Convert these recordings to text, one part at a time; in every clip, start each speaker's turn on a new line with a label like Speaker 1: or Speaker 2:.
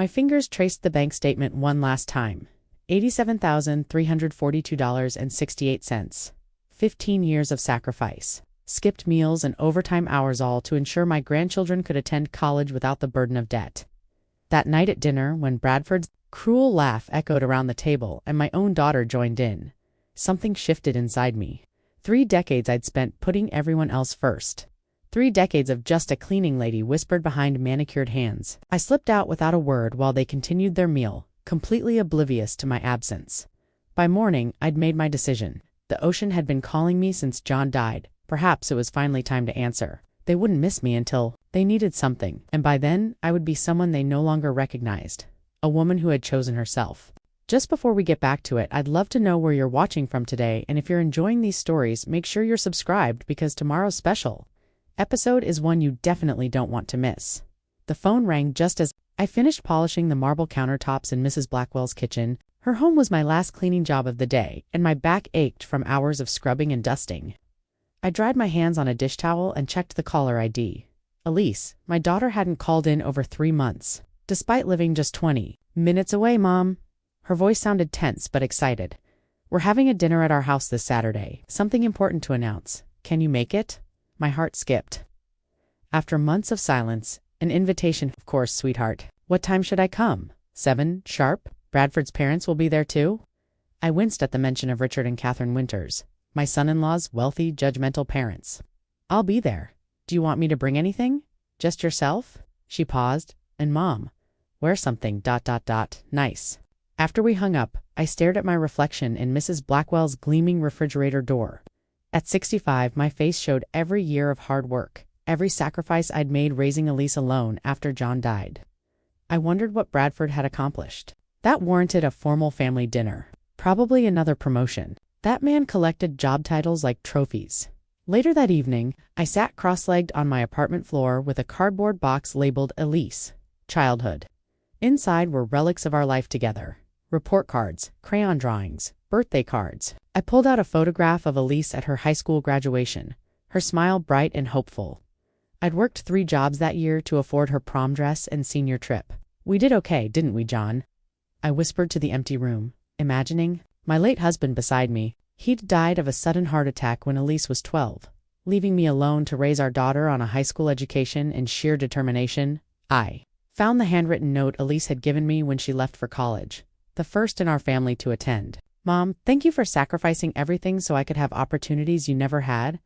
Speaker 1: My fingers traced the bank statement one last time. $87,342.68. 15 years of sacrifice. Skipped meals and overtime hours, all to ensure my grandchildren could attend college without the burden of debt. That night at dinner, when Bradford's cruel laugh echoed around the table and my own daughter joined in, something shifted inside me. 3 decades I'd spent putting everyone else first. 3 decades of just a cleaning lady whispered behind manicured hands. I slipped out without a word while they continued their meal, completely oblivious to my absence. By morning, I'd made my decision. The ocean had been calling me since John died. Perhaps it was finally time to answer. They wouldn't miss me until they needed something, and by then, I would be someone they no longer recognized. A woman who had chosen herself. Just before we get back to it, I'd love to know where you're watching from today, and if you're enjoying these stories, make sure you're subscribed because tomorrow's special episode is one you definitely don't want to miss. The phone rang just as I finished polishing the marble countertops in Mrs. Blackwell's kitchen. Her home was my last cleaning job of the day, and my back ached from hours of scrubbing and dusting. I dried my hands on a dish towel and checked the caller ID. Elise, my daughter, hadn't called in over 3 months, despite living just 20 minutes away. Mom. Her voice sounded tense but excited. We're having a dinner at our house this Saturday. Something important to announce. Can you make it? My heart skipped. After months of silence, an invitation. Of course, sweetheart. What time should I come? 7 sharp? Bradford's parents will be there too? I winced at the mention of Richard and Catherine Winters, my son-in-law's wealthy, judgmental parents. I'll be there. Do you want me to bring anything? Just yourself? She paused. And Mom. Wear something. Nice. After we hung up, I stared at my reflection in Mrs. Blackwell's gleaming refrigerator door. At 65, my face showed every year of hard work, every sacrifice I'd made raising Elise alone after John died. I wondered what Bradford had accomplished. That warranted a formal family dinner. Probably another promotion. That man collected job titles like trophies. Later that evening, I sat cross-legged on my apartment floor with a cardboard box labeled Elise, Childhood. Inside were relics of our life together. Report cards, crayon drawings, birthday cards. I pulled out a photograph of Elise at her high school graduation, her smile bright and hopeful. I'd worked 3 jobs that year to afford her prom dress and senior trip. We did okay, didn't we, John? I whispered to the empty room, imagining my late husband beside me. He'd died of a sudden heart attack when Elise was 12, leaving me alone to raise our daughter on a high school education and sheer determination. I found the handwritten note Elise had given me when she left for college, the first in our family to attend. Mom, thank you for sacrificing everything so I could have opportunities you never had.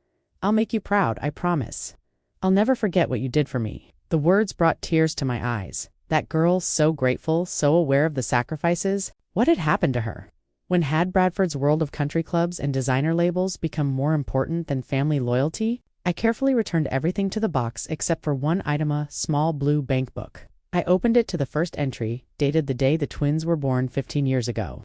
Speaker 1: I'll make you proud, I promise. I'll never forget what you did for me. The words brought tears to my eyes. That girl, so grateful, so aware of the sacrifices. What had happened to her? When had Bradford's world of country clubs and designer labels become more important than family loyalty? I carefully returned everything to the box except for one item, a small blue bank book. I opened it to the first entry, dated the day the twins were born 15 years ago.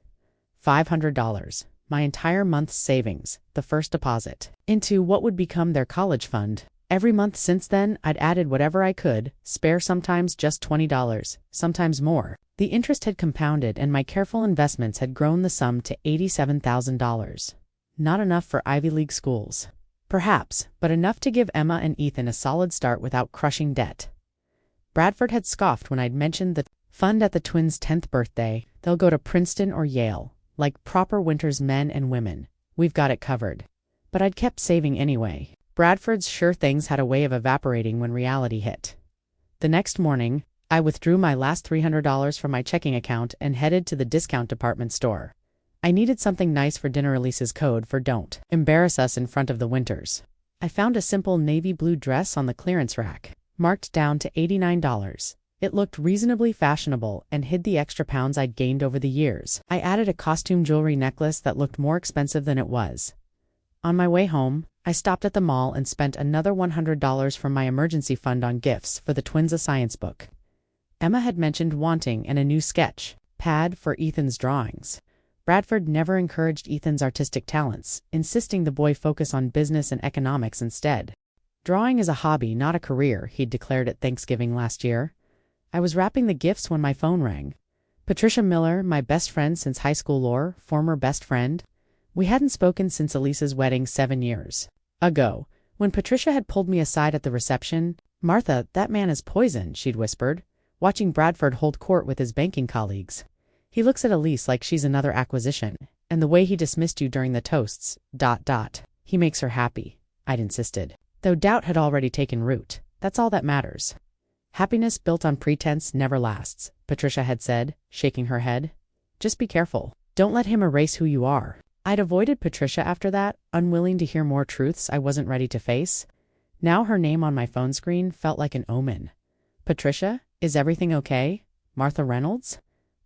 Speaker 1: $500, my entire month's savings, the first deposit, into what would become their college fund. Every month since then, I'd added whatever I could, spare sometimes just $20, sometimes more. The interest had compounded and my careful investments had grown the sum to $87,000. Not enough for Ivy League schools. Perhaps, but enough to give Emma and Ethan a solid start without crushing debt. Bradford had scoffed when I'd mentioned the fund at the twins' 10th birthday. They'll go to Princeton or Yale, like proper Winters men and women. We've got it covered. But I'd kept saving anyway. Bradford's sure things had a way of evaporating when reality hit. The next morning, I withdrew my last $300 from my checking account and headed to the discount department store. I needed something nice for dinner. Elise's code for don't embarrass us in front of the Winters. I found a simple navy blue dress on the clearance rack, marked down to $89. It looked reasonably fashionable and hid the extra pounds I'd gained over the years. I added a costume jewelry necklace that looked more expensive than it was. On my way home, I stopped at the mall and spent another $100 from my emergency fund on gifts for the twins, a science book Emma had mentioned wanting, and a new sketch pad for Ethan's drawings. Bradford never encouraged Ethan's artistic talents, insisting the boy focus on business and economics instead. Drawing is a hobby, not a career, he'd declared at Thanksgiving last year. I was wrapping the gifts when my phone rang. Patricia Miller, my best friend since high school lore, former best friend. We hadn't spoken since Elise's wedding 7 years ago. When Patricia had pulled me aside at the reception, "Martha, that man is poison," she'd whispered. watching Bradford hold court with his banking colleagues. He looks at Elise like she's another acquisition, and the way he dismissed you during the toasts, ... He makes her happy, I'd insisted. Though doubt had already taken root, that's all that matters. Happiness built on pretense never lasts, Patricia had said, shaking her head. Just be careful. Don't let him erase who you are. I'd avoided Patricia after that, unwilling to hear more truths I wasn't ready to face. Now her name on my phone screen felt like an omen. Patricia, is everything okay? Martha Reynolds?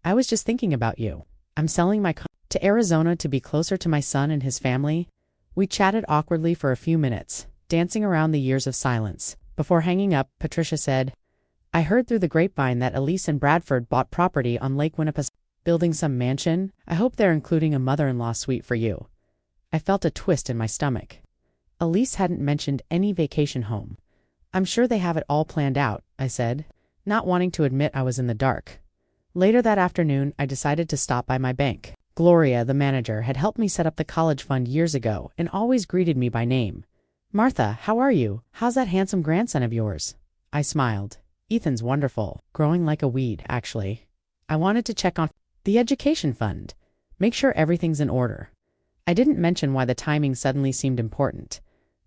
Speaker 1: I was just thinking about you. I'm selling my to Arizona to be closer to my son and his family. We chatted awkwardly for a few minutes, dancing around the years of silence. Before hanging up, Patricia said, I heard through the grapevine that Elise and Bradford bought property on Lake Winnipesaukee, building some mansion. I hope they're including a mother-in-law suite for you. I felt a twist in my stomach. Elise hadn't mentioned any vacation home. I'm sure they have it all planned out, I said, not wanting to admit I was in the dark. Later that afternoon, I decided to stop by my bank. Gloria, the manager, had helped me set up the college fund years ago and always greeted me by name. Martha, how are you? How's that handsome grandson of yours? I smiled. Ethan's wonderful, growing like a weed, actually. I wanted to check on the education fund. Make sure everything's in order. I didn't mention why the timing suddenly seemed important.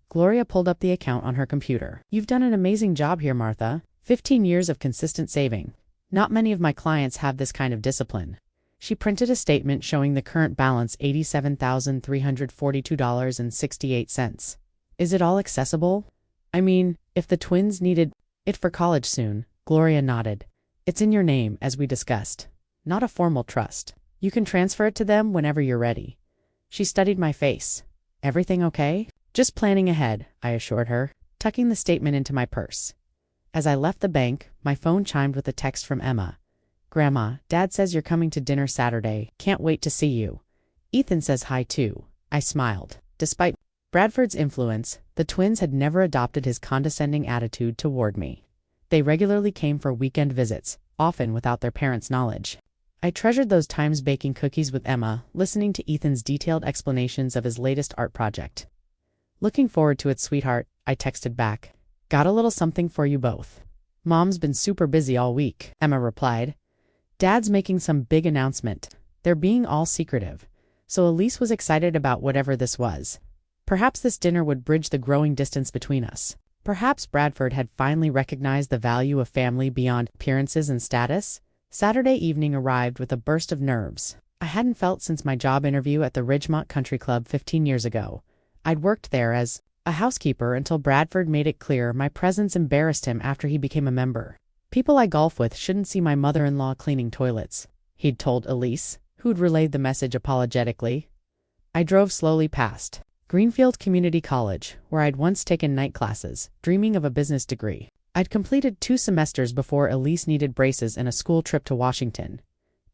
Speaker 1: Gloria pulled up the account on her computer. You've done an amazing job here, Martha. 15 years of consistent saving. Not many of my clients have this kind of discipline. She printed a statement showing the current balance $87,342.68. Is it all accessible? I mean, if the twins needed it for college soon, Gloria nodded. It's in your name, as we discussed. Not a formal trust. You can transfer it to them whenever you're ready. She studied my face. Everything okay? Just planning ahead, I assured her, tucking the statement into my purse. As I left the bank, my phone chimed with a text from Emma. Grandma, Dad says you're coming to dinner Saturday. Can't wait to see you. Ethan says hi too. I smiled. Despite Bradford's influence, the twins had never adopted his condescending attitude toward me. They regularly came for weekend visits, often without their parents' knowledge. I treasured those times baking cookies with Emma, listening to Ethan's detailed explanations of his latest art project. Looking forward to it, sweetheart, I texted back. Got a little something for you both. Mom's been super busy all week, Emma replied. Dad's making some big announcement. They're being all secretive. So Elise was excited about whatever this was. Perhaps this dinner would bridge the growing distance between us. Perhaps Bradford had finally recognized the value of family beyond appearances and status. Saturday evening arrived with a burst of nerves I hadn't felt since my job interview at the Ridgemont Country Club 15 years ago. I'd worked there as a housekeeper until Bradford made it clear my presence embarrassed him after he became a member. People I golf with shouldn't see my mother-in-law cleaning toilets, he'd told Elise, who'd relayed the message apologetically. I drove slowly past Greenfield Community College, where I'd once taken night classes, dreaming of a business degree. I'd completed 2 semesters before Elise needed braces and a school trip to Washington.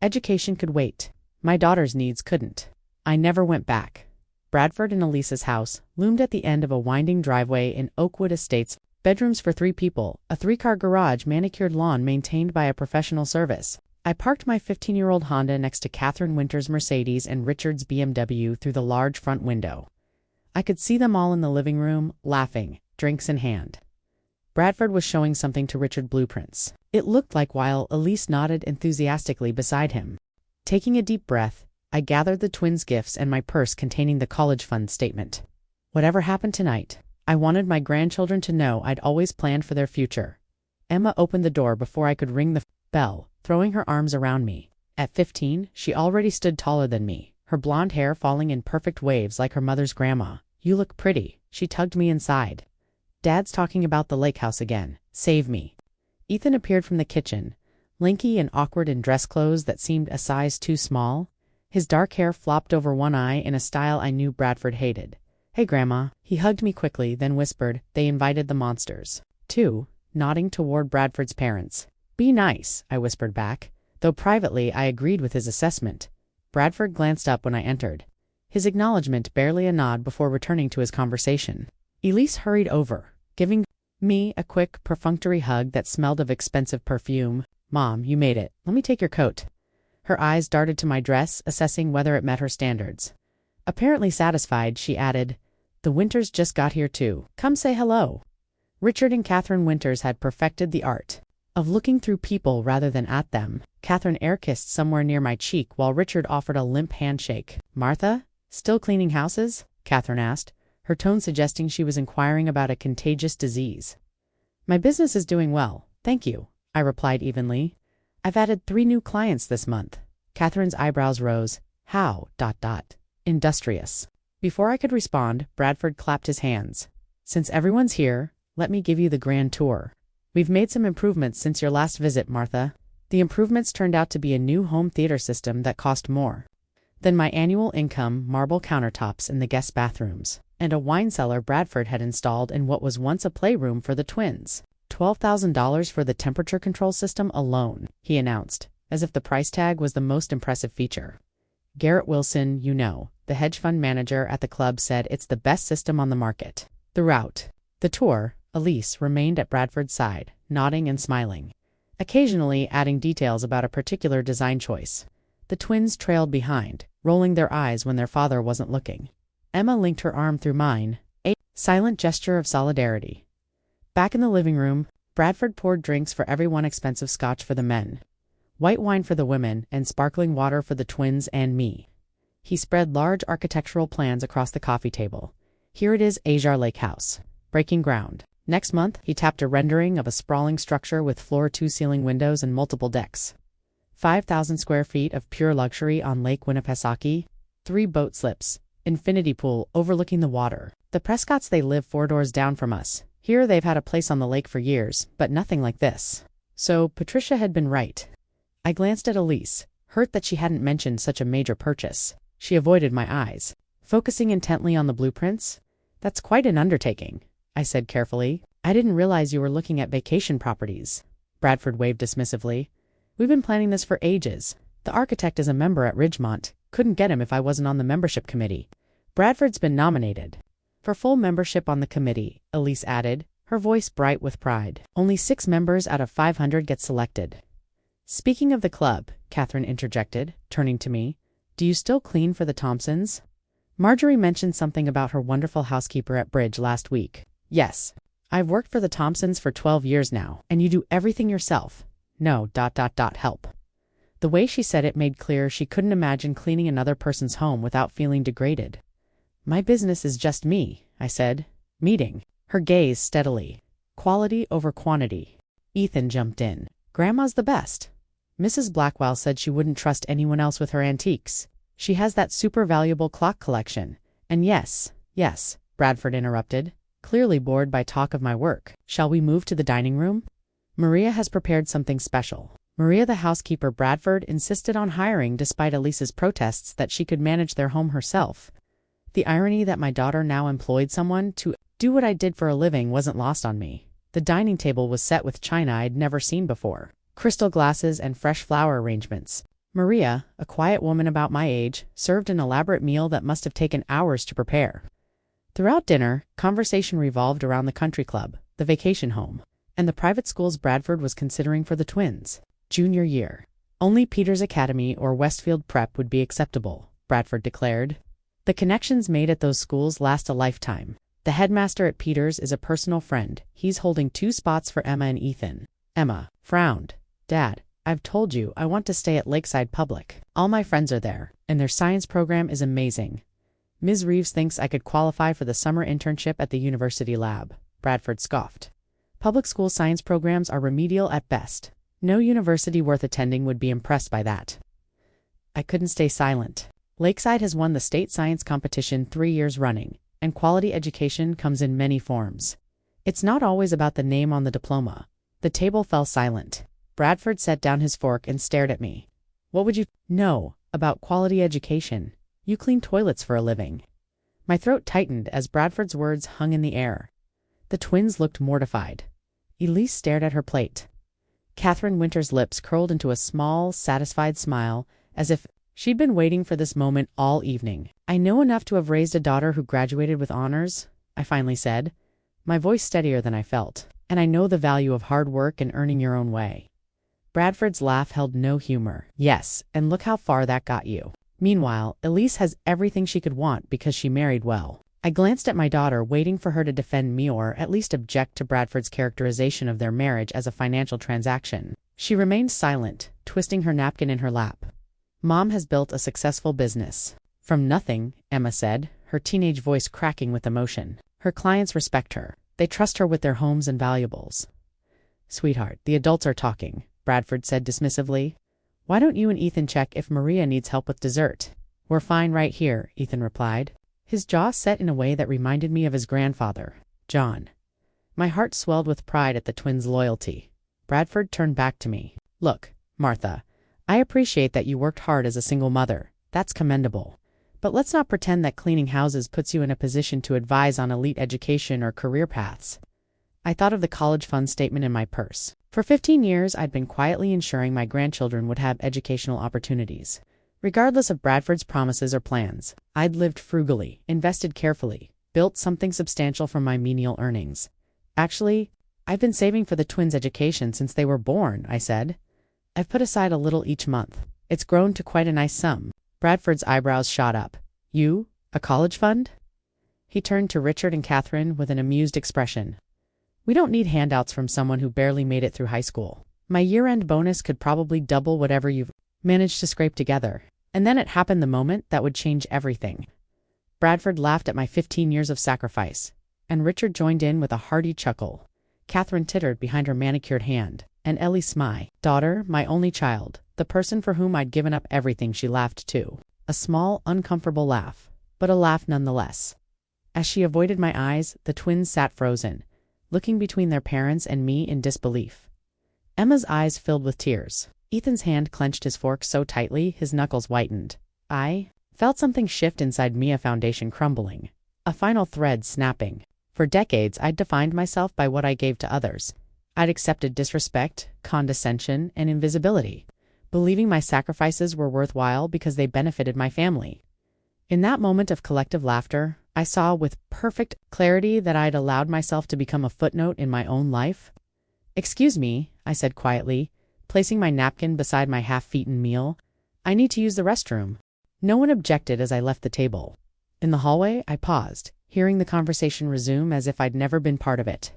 Speaker 1: Education could wait. My daughter's needs couldn't. I never went back. Bradford and Elise's house loomed at the end of a winding driveway in Oakwood Estates, bedrooms for 3 people, a 3-car garage, manicured lawn maintained by a professional service. I parked my 15-year-old Honda next to Catherine Winter's Mercedes and Richard's BMW through the large front window. I could see them all in the living room, laughing, drinks in hand. Bradford was showing something to Richard blueprints. It looked like while Elise nodded enthusiastically beside him. Taking a deep breath, I gathered the twins' gifts and my purse containing the college fund statement. Whatever happened tonight, I wanted my grandchildren to know I'd always planned for their future. Emma opened the door before I could ring the bell, throwing her arms around me. At 15, she already stood taller than me, her blonde hair falling in perfect waves like her mother's grandma. You look pretty, she tugged me inside. Dad's talking about the lake house again. Save me. Ethan appeared from the kitchen, lanky and awkward in dress clothes that seemed a size too small. His dark hair flopped over one eye in a style I knew Bradford hated. Hey, Grandma. He hugged me quickly, then whispered, they invited the monsters, too, nodding toward Bradford's parents. Be nice, I whispered back, though privately I agreed with his assessment. Bradford glanced up when I entered, his acknowledgement barely a nod before returning to his conversation. Elise hurried over, giving me a quick, perfunctory hug that smelled of expensive perfume. Mom, you made it. Let me take your coat. Her eyes darted to my dress, assessing whether it met her standards. Apparently satisfied, she added, the Winters just got here too. Come say hello. Richard and Catherine Winters had perfected the art. of looking through people rather than at them. Catherine air-kissed somewhere near my cheek while Richard offered a limp handshake. Martha? Still cleaning houses? Catherine asked, her tone suggesting she was inquiring about a contagious disease. My business is doing well, thank you, I replied evenly. I've added 3 new clients this month. Catherine's eyebrows rose. How? Industrious. Before I could respond, Bradford clapped his hands. Since everyone's here, let me give you the grand tour. We've made some improvements since your last visit, Martha. The improvements turned out to be a new home theater system that cost more than my annual income, marble countertops in the guest bathrooms, and a wine cellar Bradford had installed in what was once a playroom for the twins. $12,000 for the temperature control system alone, he announced, as if the price tag was the most impressive feature. Garrett Wilson, the hedge fund manager at the club, said it's the best system on the market. Throughout the tour, Elise remained at Bradford's side, nodding and smiling, occasionally adding details about a particular design choice. The twins trailed behind, rolling their eyes when their father wasn't looking. Emma linked her arm through mine, a silent gesture of solidarity. Back in the living room, Bradford poured drinks for everyone, expensive scotch for the men, white wine for the women, and sparkling water for the twins and me. He spread large architectural plans across the coffee table. Here it is, Ajar Lake House. Breaking ground. Next month, he tapped a rendering of a sprawling structure with floor-to-ceiling windows and multiple decks. 5,000 square feet of pure luxury on Lake Winnipesaukee, 3 boat slips, infinity pool overlooking the water. The Prescotts, they live 4 doors down from us. Here they've had a place on the lake for years, but nothing like this. So Patricia had been right. I glanced at Elise, hurt that she hadn't mentioned such a major purchase. She avoided my eyes, focusing intently on the blueprints. That's quite an undertaking, I said carefully. I didn't realize you were looking at vacation properties. Bradford waved dismissively. We've been planning this for ages. The architect is a member at Ridgemont. Couldn't get him if I wasn't on the membership committee. Bradford's been nominated for full membership on the committee, Elise added, her voice bright with pride. Only 6 members out of 500 get selected. Speaking of the club, Catherine interjected, turning to me, do you still clean for the Thompsons? Marjorie mentioned something about her wonderful housekeeper at Bridge last week. Yes. I've worked for the Thompsons for 12 years now, and you do everything yourself. No, help. The way she said it made clear she couldn't imagine cleaning another person's home without feeling degraded. My business is just me, I said, meeting her gaze steadily. Quality over quantity. Ethan jumped in. Grandma's the best. Mrs. Blackwell said she wouldn't trust anyone else with her antiques. She has that super valuable clock collection. And yes, Bradford interrupted, clearly bored by talk of my work. Shall we move to the dining room? Maria has prepared something special. Maria, the housekeeper Bradford insisted on hiring despite Elise's protests that she could manage their home herself. The irony that my daughter now employed someone to do what I did for a living wasn't lost on me. The dining table was set with china I'd never seen before, crystal glasses and fresh flower arrangements. Maria, a quiet woman about my age, served an elaborate meal that must have taken hours to prepare. Throughout dinner, conversation revolved around the country club, the vacation home, and the private schools Bradford was considering for the twins' junior year. Only Peters Academy or Westfield Prep would be acceptable, Bradford declared. The connections made at those schools last a lifetime. The headmaster at Peters is a personal friend. He's holding 2 spots for Emma and Ethan. Emma frowned. Dad, I've told you I want to stay at Lakeside Public. All my friends are there, and their science program is amazing. Ms. Reeves thinks I could qualify for the summer internship at the university lab, Bradford scoffed. Public school science programs are remedial at best. No university worth attending would be impressed by that. I couldn't stay silent. Lakeside has won the state science competition 3 years running, and quality education comes in many forms. It's not always about the name on the diploma. The table fell silent. Bradford set down his fork and stared at me. What would you know about quality education? You clean toilets for a living. My throat tightened as Bradford's words hung in the air. The twins looked mortified. Elise stared at her plate. Catherine Winter's lips curled into a small, satisfied smile, as if she'd been waiting for this moment all evening. I know enough to have raised a daughter who graduated with honors, I finally said, my voice steadier than I felt. And I know the value of hard work and earning your own way. Bradford's laugh held no humor. Yes, and look how far that got you. Meanwhile, Elise has everything she could want because she married well. I glanced at my daughter, waiting for her to defend me or at least object to Bradford's characterization of their marriage as a financial transaction. She remained silent, twisting her napkin in her lap. Mom has built a successful business. From nothing, Emma said, her teenage voice cracking with emotion. Her clients respect her. They trust her with their homes and valuables. Sweetheart, the adults are talking, Bradford said dismissively. Why don't you and Ethan check if Maria needs help with dessert? We're fine right here, Ethan replied. His jaw set in a way that reminded me of his grandfather, John. My heart swelled with pride at the twins' loyalty. Bradford turned back to me. Look, Martha, I appreciate that you worked hard as a single mother. That's commendable. But let's not pretend that cleaning houses puts you in a position to advise on elite education or career paths. I thought of the college fund statement in my purse. For 15 years, I'd been quietly ensuring my grandchildren would have educational opportunities. Regardless of Bradford's promises or plans, I'd lived frugally, invested carefully, built something substantial from my menial earnings. Actually, I've been saving for the twins' education since they were born, I said. I've put aside a little each month. It's grown to quite a nice sum. Bradford's eyebrows shot up. You? A college fund? He turned to Richard and Catherine with an amused expression. We don't need handouts from someone who barely made it through high school. My year-end bonus could probably double whatever you've managed to scrape together. And then it happened the moment that would change everything. Bradford laughed at my 15 years of sacrifice, and Richard joined in with a hearty chuckle. Catherine tittered behind her manicured hand, and Ellie, my daughter, my only child, the person for whom I'd given up everything, she laughed too. A small, uncomfortable laugh, but a laugh nonetheless. As she avoided my eyes, the twins sat frozen, looking between their parents and me in disbelief. Emma's eyes filled with tears. Ethan's hand clenched his fork so tightly his knuckles whitened. I felt something shift inside me, a foundation crumbling, a final thread snapping. For decades, I'd defined myself by what I gave to others. I'd accepted disrespect, condescension, and invisibility, believing my sacrifices were worthwhile because they benefited my family. In that moment of collective laughter, I saw with perfect clarity that I'd allowed myself to become a footnote in my own life. Excuse me, I said quietly, placing my napkin beside my half-eaten meal. I need to use the restroom. No one objected as I left the table. In the hallway, I paused, hearing the conversation resume as if I'd never been part of it.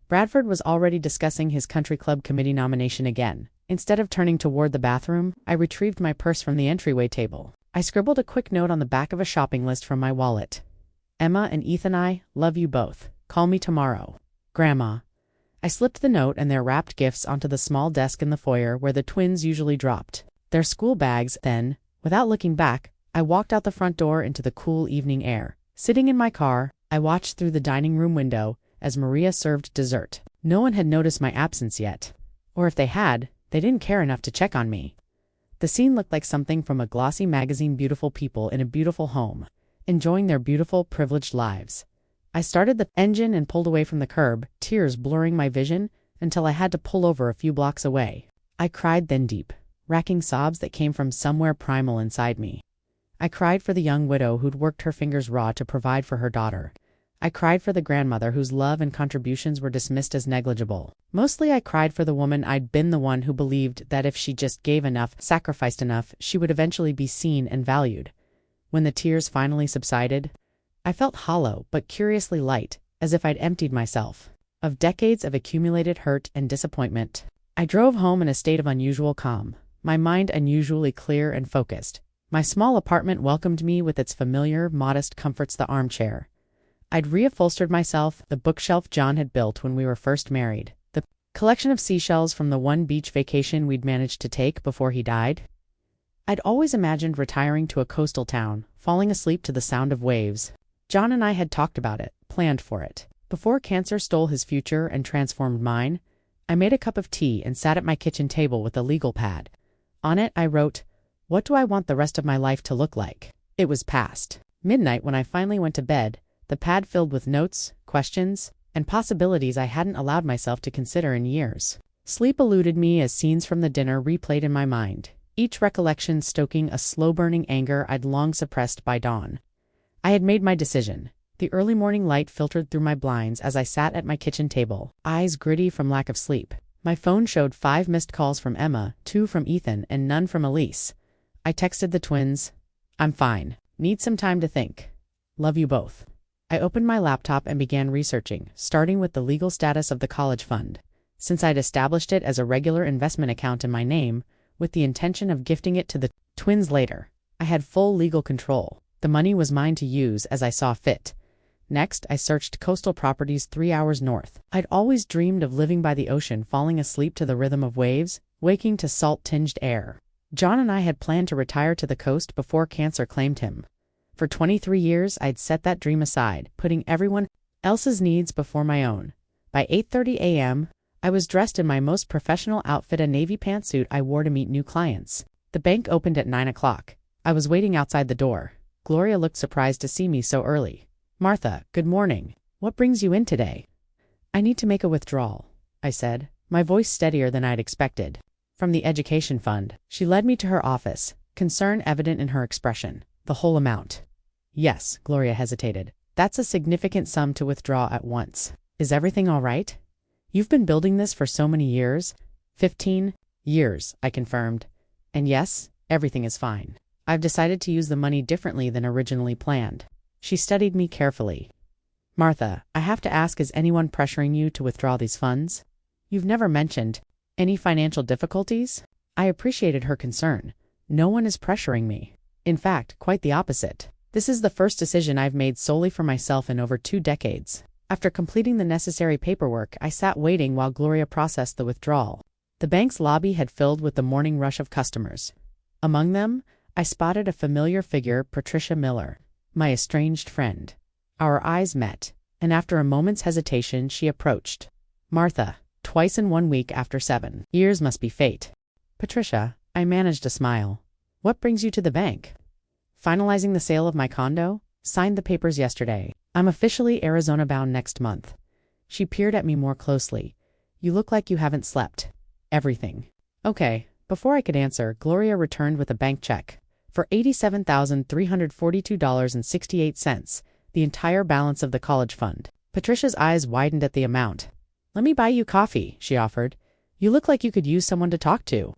Speaker 1: Bradford was already discussing his country club committee nomination again. Instead of turning toward the bathroom, I retrieved my purse from the entryway table. I scribbled a quick note on the back of a shopping list from my wallet. Emma and Ethan, I love you both. Call me tomorrow. Grandma. I slipped the note and their wrapped gifts onto the small desk in the foyer where the twins usually dropped their school bags. Then, without looking back, I walked out the front door into the cool evening air. Sitting in my car, I watched through the dining room window as Maria served dessert. No one had noticed my absence yet. Or if they had, they didn't care enough to check on me. The scene looked like something from a glossy magazine. Beautiful people in a beautiful home, enjoying their beautiful, privileged lives. I started the engine and pulled away from the curb, tears blurring my vision until I had to pull over a few blocks away. I cried then deep, racking sobs that came from somewhere primal inside me. I cried for the young widow who'd worked her fingers raw to provide for her daughter. I cried for the grandmother whose love and contributions were dismissed as negligible. Mostly I cried for the woman I'd been, the one who believed that if she just gave enough, sacrificed enough, she would eventually be seen and valued. When the tears finally subsided, I felt hollow but curiously light, as if I'd emptied myself of decades of accumulated hurt and disappointment. I drove home in a state of unusual calm, my mind unusually clear and focused. My small apartment welcomed me with its familiar, modest comforts: the armchair I'd reupholstered myself, the bookshelf John had built when we were first married, the collection of seashells from the one beach vacation we'd managed to take before he died. I'd always imagined retiring to a coastal town, falling asleep to the sound of waves. John and I had talked about it, planned for it. Before cancer stole his future and transformed mine, I made a cup of tea and sat at my kitchen table with a legal pad. On it I wrote, "What do I want the rest of my life to look like?" It was past midnight when I finally went to bed, the pad filled with notes, questions, and possibilities I hadn't allowed myself to consider in years. Sleep eluded me as scenes from the dinner replayed in my mind, each recollection stoking a slow-burning anger I'd long suppressed by dawn. I had made my decision. The early morning light filtered through my blinds as I sat at my kitchen table, eyes gritty from lack of sleep. My phone showed 5 missed calls from Emma, 2 from Ethan, and none from Elise. I texted the twins, "I'm fine. Need some time to think. Love you both." I opened my laptop and began researching, starting with the legal status of the college fund. Since I'd established it as a regular investment account in my name, with the intention of gifting it to the twins later, I had full legal control. The money was mine to use as I saw fit. Next, I searched coastal properties 3 hours north. I'd always dreamed of living by the ocean, falling asleep to the rhythm of waves, waking to salt-tinged air. John and I had planned to retire to the coast before cancer claimed him. For 23 years, I'd set that dream aside, putting everyone else's needs before my own. By 8:30 a.m., I was dressed in my most professional outfit, a navy pantsuit I wore to meet new clients. The bank opened at 9 o'clock. I was waiting outside the door. Gloria looked surprised to see me so early. "Martha, good morning. What brings you in today?" "I need to make a withdrawal," I said, my voice steadier than I'd expected. "From the education fund." She led me to her office, concern evident in her expression. "The whole amount?" "Yes," Gloria hesitated. "That's a significant sum to withdraw at once. Is everything all right? You've been building this for so many years." 15 years, I confirmed. "And yes, everything is fine. I've decided to use the money differently than originally planned." She studied me carefully. "Martha, I have to ask, is anyone pressuring you to withdraw these funds? You've never mentioned any financial difficulties?" I appreciated her concern. "No one is pressuring me. In fact, quite the opposite. This is the first decision I've made solely for myself in over 2 decades. After completing the necessary paperwork, I sat waiting while Gloria processed the withdrawal. The bank's lobby had filled with the morning rush of customers. Among them, I spotted a familiar figure, Patricia Miller, my estranged friend. Our eyes met, and after a moment's hesitation, she approached. "Martha, twice in 1 week after 7 years must be fate." "Patricia," I managed a smile. "What brings you to the bank?" "Finalizing the sale of my condo. Signed the papers yesterday. I'm officially Arizona-bound next month." She peered at me more closely. "You look like you haven't slept." "Everything." "Okay." Before I could answer, Gloria returned with a bank check for $87,342.68, the entire balance of the college fund. Patricia's eyes widened at the amount. "Let me buy you coffee," she offered. "You look like you could use someone to talk to."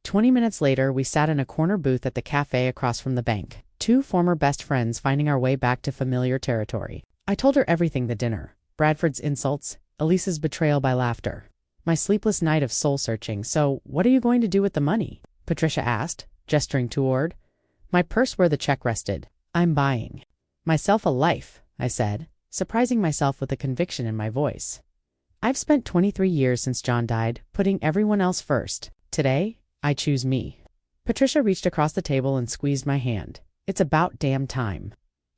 Speaker 1: 20 minutes later, we sat in a corner booth at the cafe across from the bank, 2 former best friends finding our way back to familiar territory. I told her everything: the dinner, Bradford's insults, Elise's betrayal by laughter, my sleepless night of soul-searching. "So, what are you going to do with the money?" Patricia asked, gesturing toward my purse where the check rested. "I'm buying myself a life," I said, surprising myself with the conviction in my voice. "I've spent 23 years since John died, putting everyone else first. Today, I choose me." Patricia reached across the table and squeezed my hand. "It's about damn time."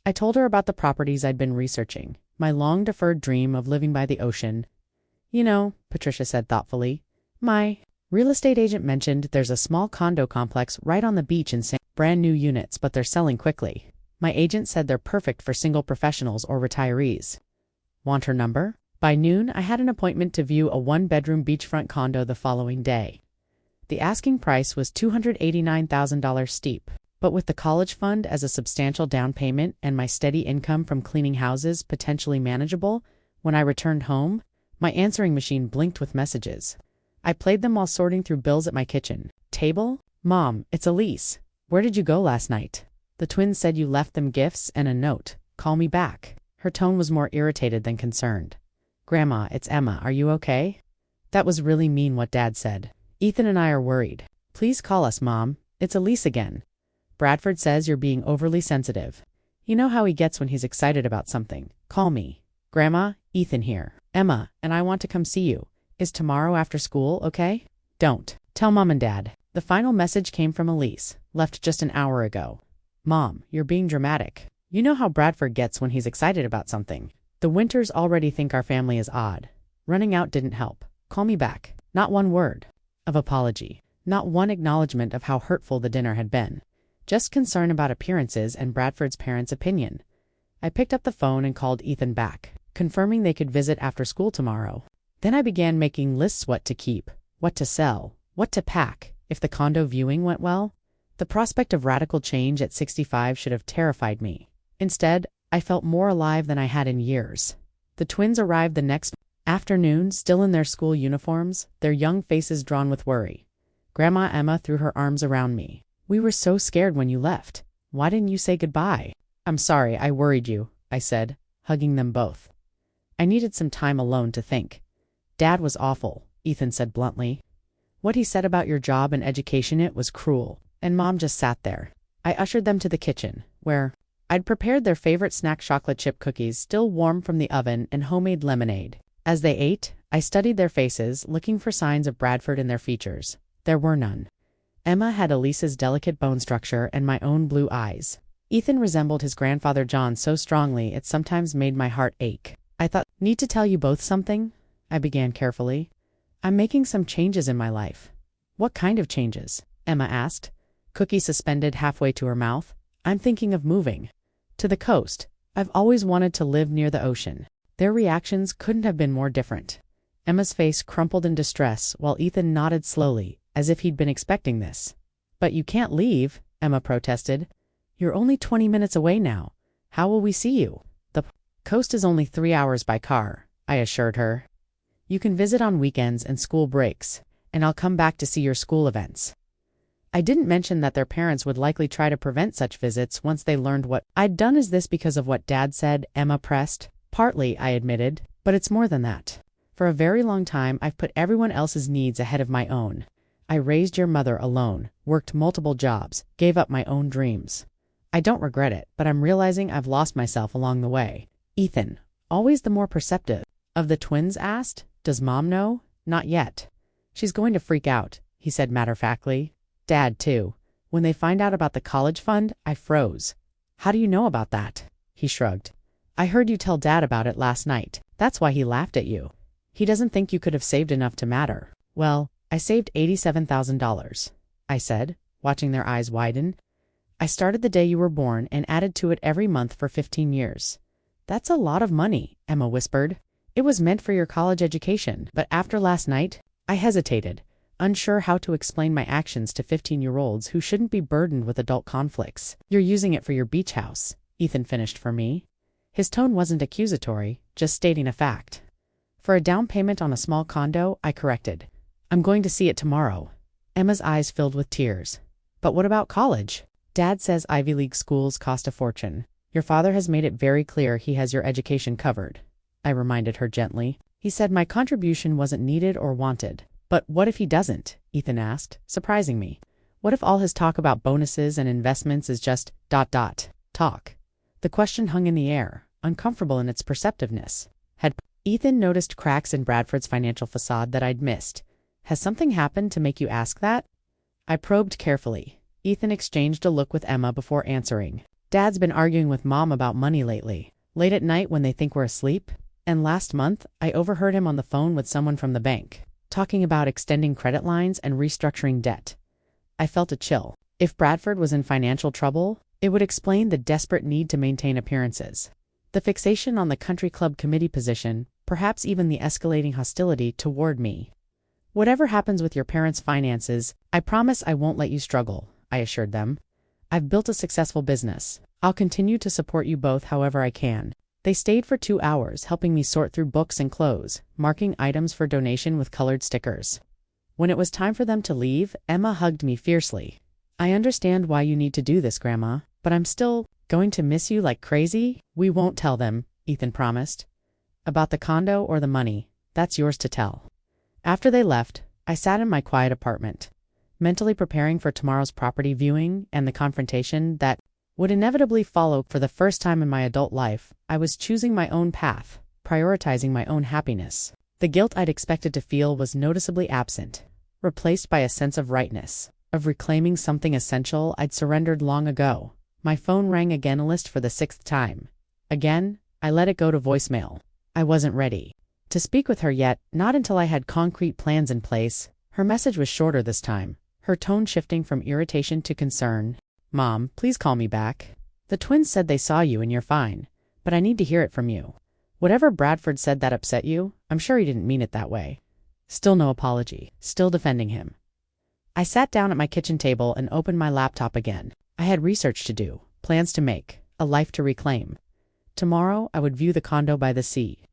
Speaker 1: I told her about the properties I'd been researching, my long-deferred dream of living by the ocean. "You know," Patricia said thoughtfully, "my real estate agent mentioned there's a small condo complex right on the beach in brand new units, but they're selling quickly. My agent said they're perfect for single professionals or retirees." "Want her number?" By noon, I had an appointment to view a 1-bedroom beachfront condo the following day. The asking price was $289,000 steep, but with the college fund as a substantial down payment and my steady income from cleaning houses potentially manageable, when I returned home, my answering machine blinked with messages. I played them while sorting through bills at my kitchen table. "Mom, it's Elise. Where did you go last night? The twins said you left them gifts and a note. Call me back." Her tone was more irritated than concerned. "Grandma, it's Emma. Are you okay?" "That was really mean what Dad said. Ethan and I are worried. Please call us, Mom. It's Elise again. Bradford says you're being overly sensitive. You know how he gets when he's excited about something. Call me." "Grandma, Ethan here. Emma, and I want to come see you. Is tomorrow after school okay?" "Don't. Tell Mom and Dad." The final message came from Elise, left just an hour ago. "Mom, you're being dramatic. You know how Bradford gets when he's excited about something. The Winters already think our family is odd. Running out didn't help. Call me back." Not one word of apology. Not one acknowledgement of how hurtful the dinner had been. Just concern about appearances and Bradford's parents' opinion. I picked up the phone and called Ethan back, confirming they could visit after school tomorrow. Then I began making lists: what to keep, what to sell, what to pack, if the condo viewing went well. The prospect of radical change at 65 should have terrified me. Instead, I felt more alive than I had in years. The twins arrived the next afternoon, still in their school uniforms, their young faces drawn with worry. Grandma Emma threw her arms around me. "We were so scared when you left. Why didn't you say goodbye?" "I'm sorry I worried you," I said, hugging them both. I needed some time alone to think. Dad was awful, Ethan said bluntly. What he said about your job and education, it was cruel. And Mom just sat there. I ushered them to the kitchen, where I'd prepared their favorite snack, chocolate chip cookies still warm from the oven, and homemade lemonade. As they ate, I studied their faces, looking for signs of Bradford in their features. There were none. Emma had Elise's delicate bone structure and my own blue eyes. Ethan resembled his grandfather John so strongly it sometimes made my heart ache. I thought, need to tell you both something? I began carefully. I'm making some changes in my life. What kind of changes? Emma asked, cookie suspended halfway to her mouth. I'm thinking of moving to the coast. I've always wanted to live near the ocean. Their reactions couldn't have been more different. Emma's face crumpled in distress while Ethan nodded slowly, as if he'd been expecting this. But you can't leave, Emma protested. You're only 20 minutes away now. How will we see you? The coast is only 3 hours by car, I assured her. You can visit on weekends and school breaks, and I'll come back to see your school events. I didn't mention that their parents would likely try to prevent such visits once they learned what I'd done. Is this because of what Dad said? Emma pressed. Partly, I admitted, but it's more than that. For a very long time, I've put everyone else's needs ahead of my own. I raised your mother alone, worked multiple jobs, gave up my own dreams. I don't regret it, but I'm realizing I've lost myself along the way. Ethan, always the more perceptive of the twins, asked, Does Mom know? Not yet. She's going to freak out, he said matter-of-factly. Dad, too. When they find out about the college fund, I froze. How do you know about that? He shrugged. I heard you tell Dad about it last night. That's why he laughed at you. He doesn't think you could have saved enough to matter. Well, I saved $87,000, I said, watching their eyes widen. I started the day you were born and added to it every month for 15 years. That's a lot of money, Emma whispered. It was meant for your college education, but after last night, I hesitated, unsure how to explain my actions to 15-year-olds who shouldn't be burdened with adult conflicts. You're using it for your beach house, Ethan finished for me. His tone wasn't accusatory, just stating a fact. For a down payment on a small condo, I corrected. I'm going to see it tomorrow. Emma's eyes filled with tears. But what about college? Dad says Ivy League schools cost a fortune. Your father has made it very clear he has your education covered, I reminded her gently. He said my contribution wasn't needed or wanted. But what if he doesn't? Ethan asked, surprising me. What if all his talk about bonuses and investments is just ... talk? The question hung in the air, uncomfortable in its perceptiveness. Had Ethan noticed cracks in Bradford's financial facade that I'd missed? Has something happened to make you ask that? I probed carefully. Ethan exchanged a look with Emma before answering. Dad's been arguing with Mom about money lately, late at night when they think we're asleep. And last month, I overheard him on the phone with someone from the bank, talking about extending credit lines and restructuring debt. I felt a chill. If Bradford was in financial trouble, it would explain the desperate need to maintain appearances. The fixation on the country club committee position, perhaps even the escalating hostility toward me. Whatever happens with your parents' finances, I promise I won't let you struggle, I assured them. I've built a successful business. I'll continue to support you both however I can. They stayed for 2 hours, helping me sort through books and clothes, marking items for donation with colored stickers. When it was time for them to leave, Emma hugged me fiercely. I understand why you need to do this, Grandma, but I'm still going to miss you like crazy. We won't tell them, Ethan promised. About the condo or the money, that's yours to tell. After they left, I sat in my quiet apartment, mentally preparing for tomorrow's property viewing and the confrontation that would inevitably follow. For the first time in my adult life, I was choosing my own path, prioritizing my own happiness. The guilt I'd expected to feel was noticeably absent, replaced by a sense of rightness, of reclaiming something essential I'd surrendered long ago. My phone rang again, a list for the 6th time. Again, I let it go to voicemail. I wasn't ready to speak with her yet, not until I had concrete plans in place. Her message was shorter this time, her tone shifting from irritation to concern. Mom, please call me back. The twins said they saw you and you're fine, but I need to hear it from you. Whatever Bradford said that upset you, I'm sure he didn't mean it that way. Still no apology, still defending him. I sat down at my kitchen table and opened my laptop again. I had research to do, plans to make, a life to reclaim. Tomorrow, I would view the condo by the sea.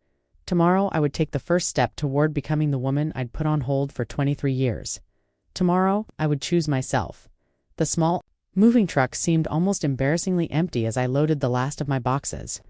Speaker 1: Tomorrow, I would take the first step toward becoming the woman I'd put on hold for 23 years. Tomorrow, I would choose myself. The small moving truck seemed almost embarrassingly empty as I loaded the last of my boxes.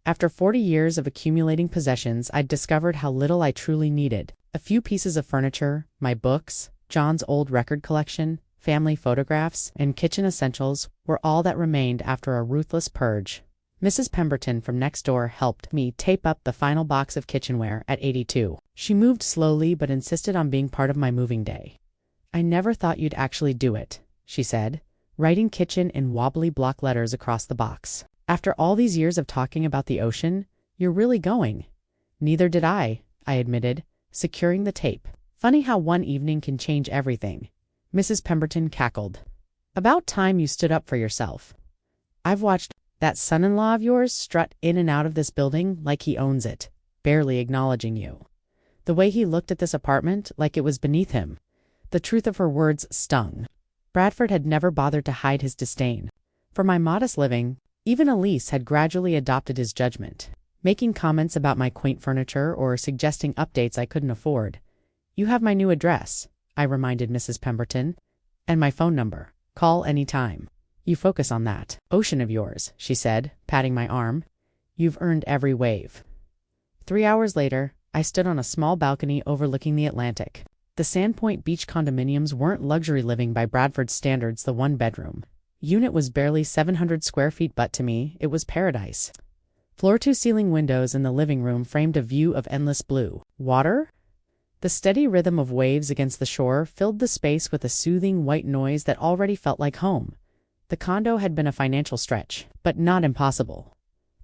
Speaker 1: After 40 years of accumulating possessions, I'd discovered how little I truly needed. A few pieces of furniture, my books, John's old record collection, family photographs, and kitchen essentials were all that remained after a ruthless purge. Mrs. Pemberton from next door helped me tape up the final box of kitchenware at 82. She moved slowly but insisted on being part of my moving day. "I never thought you'd actually do it," she said, writing kitchen in wobbly block letters across the box. "After all these years of talking about the ocean, you're really going." "Neither did I admitted, securing the tape. "Funny how one evening can change everything," Mrs. Pemberton cackled. "About time you stood up for yourself. I've watched that son-in-law of yours strut in and out of this building like he owns it, barely acknowledging you. The way he looked at this apartment like it was beneath him." The truth of her words stung. Bradford had never bothered to hide his disdain for my modest living. Even Elise had gradually adopted his judgment, making comments about my quaint furniture or suggesting updates I couldn't afford. "You have my new address," I reminded Mrs. Pemberton, "and my phone number. Call any time. You focus on that ocean of yours," she said, patting my arm. "You've earned every wave." 3 hours later, I stood on a small balcony overlooking the Atlantic. The Sandpoint Beach condominiums weren't luxury living by Bradford standards. The one-bedroom unit was barely 700 square feet, but to me, it was paradise. Floor-to-ceiling windows in the living room framed a view of endless blue water. The steady rhythm of waves against the shore filled the space with a soothing white noise that already felt like home. The condo had been a financial stretch, but not impossible.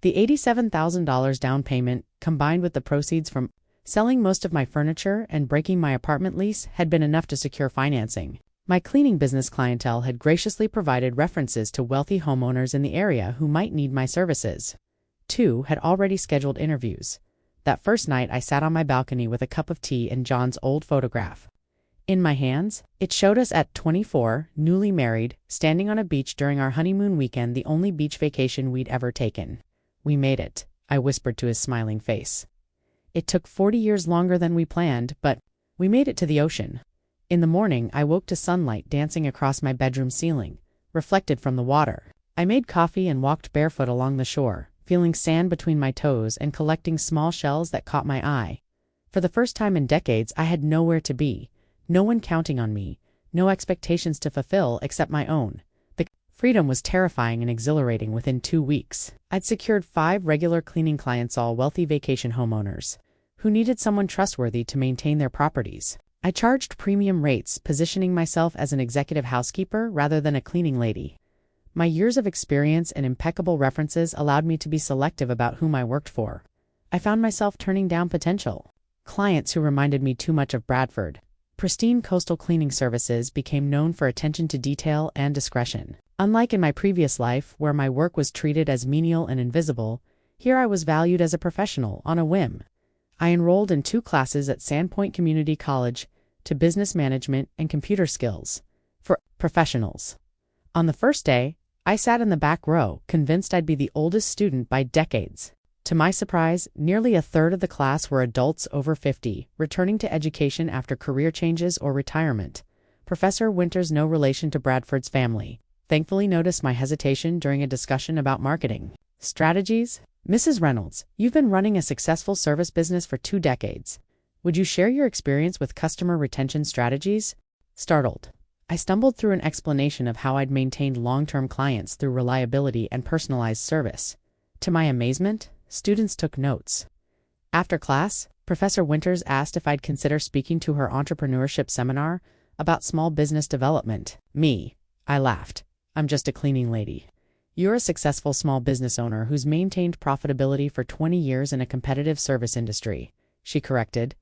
Speaker 1: The $87,000 down payment, combined with the proceeds from selling most of my furniture and breaking my apartment lease, had been enough to secure financing. My cleaning business clientele had graciously provided references to wealthy homeowners in the area who might need my services. 2 had already scheduled interviews. That first night, I sat on my balcony with a cup of tea and John's old photograph in my hands. It showed us at 24, newly married, standing on a beach during our honeymoon weekend, the only beach vacation we'd ever taken. "We made it," I whispered to his smiling face. "It took 40 years longer than we planned, but we made it to the ocean." In the morning, I woke to sunlight dancing across my bedroom ceiling, reflected from the water. I made coffee and walked barefoot along the shore, feeling sand between my toes and collecting small shells that caught my eye. For the first time in decades, I had nowhere to be. No one counting on me, no expectations to fulfill except my own. The freedom was terrifying and exhilarating. Within 2 weeks, I'd secured 5 regular cleaning clients, all wealthy vacation homeowners who needed someone trustworthy to maintain their properties. I charged premium rates, positioning myself as an executive housekeeper rather than a cleaning lady. My years of experience and impeccable references allowed me to be selective about whom I worked for. I found myself turning down potential clients who reminded me too much of Bradford. Pristine coastal cleaning services became known for attention to detail and discretion. Unlike in my previous life, where my work was treated as menial and invisible, here I was valued as a professional on a whim. I enrolled in 2 classes at Sandpoint Community College to business management and computer skills for professionals. On the first day, I sat in the back row, convinced I'd be the oldest student by decades. To my surprise, nearly a third of the class were adults over 50, returning to education after career changes or retirement. Professor Winters, no relation to Bradford's family, thankfully noticed my hesitation during a discussion about marketing strategies. "Mrs. Reynolds, you've been running a successful service business for 2 decades. Would you share your experience with customer retention strategies?" Startled, I stumbled through an explanation of how I'd maintained long-term clients through reliability and personalized service. To my amazement, students took notes. After class, Professor Winters asked if I'd consider speaking to her entrepreneurship seminar about small business development. "Me," I laughed. "I'm just a cleaning lady." "You're a successful small business owner who's maintained profitability for 20 years in a competitive service industry," she corrected.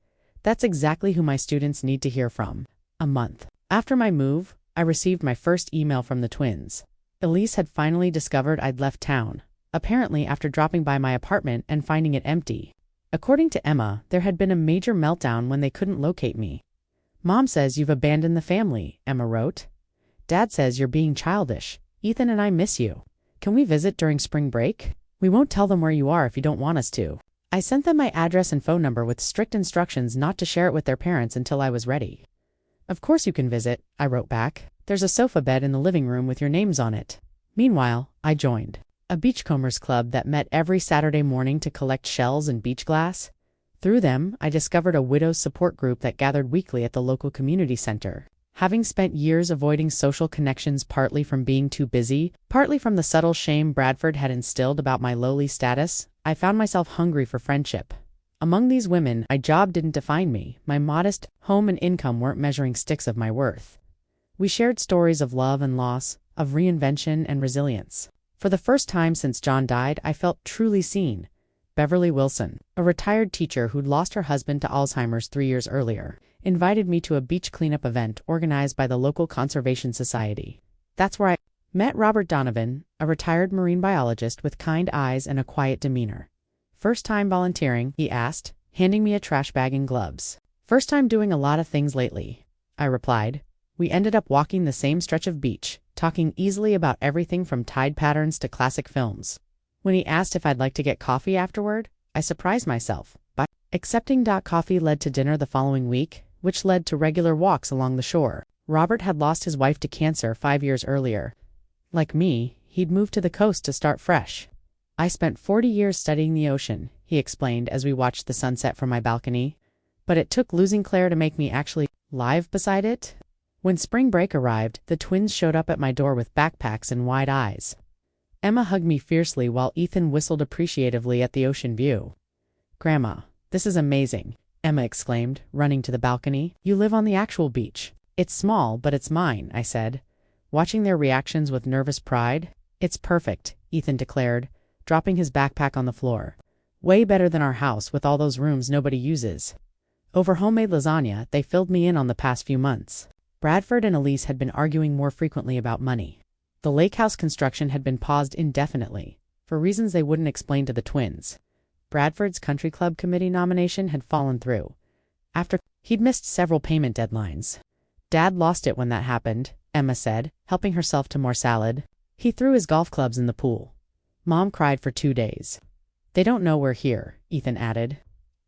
Speaker 1: "That's exactly who my students need to hear from." A month after my move, I received my first email from the twins. Elise had finally discovered I'd left town, apparently after dropping by my apartment and finding it empty. According to Emma, there had been a major meltdown when they couldn't locate me. "Mom says you've abandoned the family," Emma wrote. "Dad says you're being childish. Ethan and I miss you. Can we visit during spring break? We won't tell them where you are if you don't want us to." I sent them my address and phone number with strict instructions not to share it with their parents until I was ready. "Of course you can visit," I wrote back. "There's a sofa bed in the living room with your names on it." Meanwhile, I joined a beachcombers club that met every Saturday morning to collect shells and beach glass. Through them, I discovered a widows support group that gathered weekly at the local community center. Having spent years avoiding social connections partly from being too busy, partly from the subtle shame Bradford had instilled about my lowly status, I found myself hungry for friendship. Among these women, my job didn't define me. My modest home and income weren't measuring sticks of my worth. We shared stories of love and loss, of reinvention and resilience. For the first time since John died, I felt truly seen. Beverly Wilson, a retired teacher who'd lost her husband to Alzheimer's 3 years earlier, invited me to a beach cleanup event organized by the local conservation society. That's where I met Robert Donovan, a retired marine biologist with kind eyes and a quiet demeanor. "First time volunteering?" he asked, handing me a trash bag and gloves. "First time doing a lot of things lately," I replied. We ended up walking the same stretch of beach, talking easily about everything from tide patterns to classic films. When he asked if I'd like to get coffee afterward, I surprised myself by accepting. Coffee led to dinner the following week, which led to regular walks along the shore. Robert had lost his wife to cancer 5 years earlier. Like me, he'd moved to the coast to start fresh. "I spent 40 years studying the ocean," he explained as we watched the sunset from my balcony. "But it took losing Claire to make me actually live beside it." When spring break arrived, the twins showed up at my door with backpacks and wide eyes. Emma hugged me fiercely while Ethan whistled appreciatively at the ocean view. "Grandma, this is amazing," Emma exclaimed, running to the balcony. "You live on the actual beach." "It's small, but it's mine," I said, watching their reactions with nervous pride. "It's perfect," Ethan declared, dropping his backpack on the floor. "Way better than our house with all those rooms nobody uses." Over homemade lasagna, they filled me in on the past few months. Bradford and Elise had been arguing more frequently about money. The lake house construction had been paused indefinitely, for reasons they wouldn't explain to the twins. Bradford's country club committee nomination had fallen through, after he'd missed several payment deadlines. "Dad lost it when that happened," Emma said, helping herself to more salad. "He threw his golf clubs in the pool. Mom cried for 2 days. They don't know we're here," Ethan added.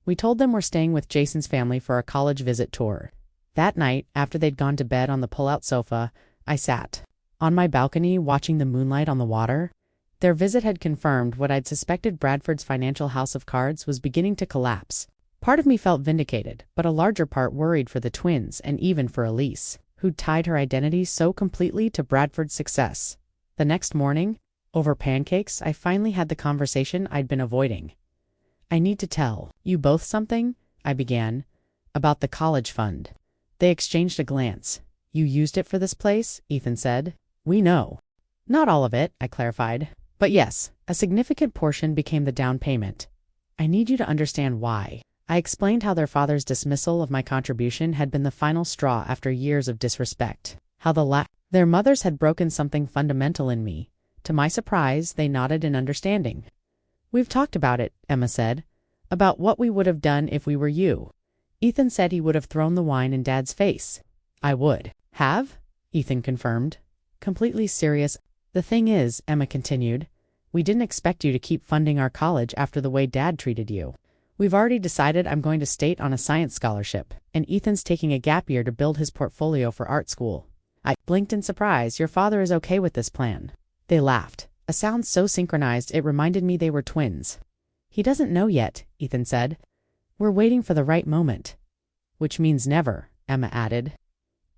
Speaker 1: "We told them we're staying with Jason's family for a college visit tour." That night, after they'd gone to bed on the pull-out sofa, I sat on my balcony watching the moonlight on the water. Their visit had confirmed what I'd suspected. Bradford's financial house of cards was beginning to collapse. Part of me felt vindicated, but a larger part worried for the twins and even for Elise, who'd tied her identity so completely to Bradford's success. The next morning, over pancakes, I finally had the conversation I'd been avoiding. "I need to tell you both something," I began, "about the college fund." They exchanged a glance. "You used it for this place?" Ethan said. "We know." "Not all of it," I clarified. "But yes, a significant portion became the down payment. I need you to understand why." I explained how their father's dismissal of my contribution had been the final straw after years of disrespect. How their mothers had broken something fundamental in me. To my surprise, they nodded in understanding. "We've talked about it," Emma said. "About what we would have done if we were you." Ethan said he would have thrown the wine in Dad's face. "I would have?" Ethan confirmed, completely serious. "The thing is," Emma continued, "we didn't expect you to keep funding our college after the way Dad treated you. We've already decided I'm going to state on a science scholarship, and Ethan's taking a gap year to build his portfolio for art school." I blinked in surprise. "Your father is okay with this plan?" They laughed, a sound so synchronized it reminded me they were twins. "He doesn't know yet," Ethan said. "We're waiting for the right moment." "Which means never," Emma added.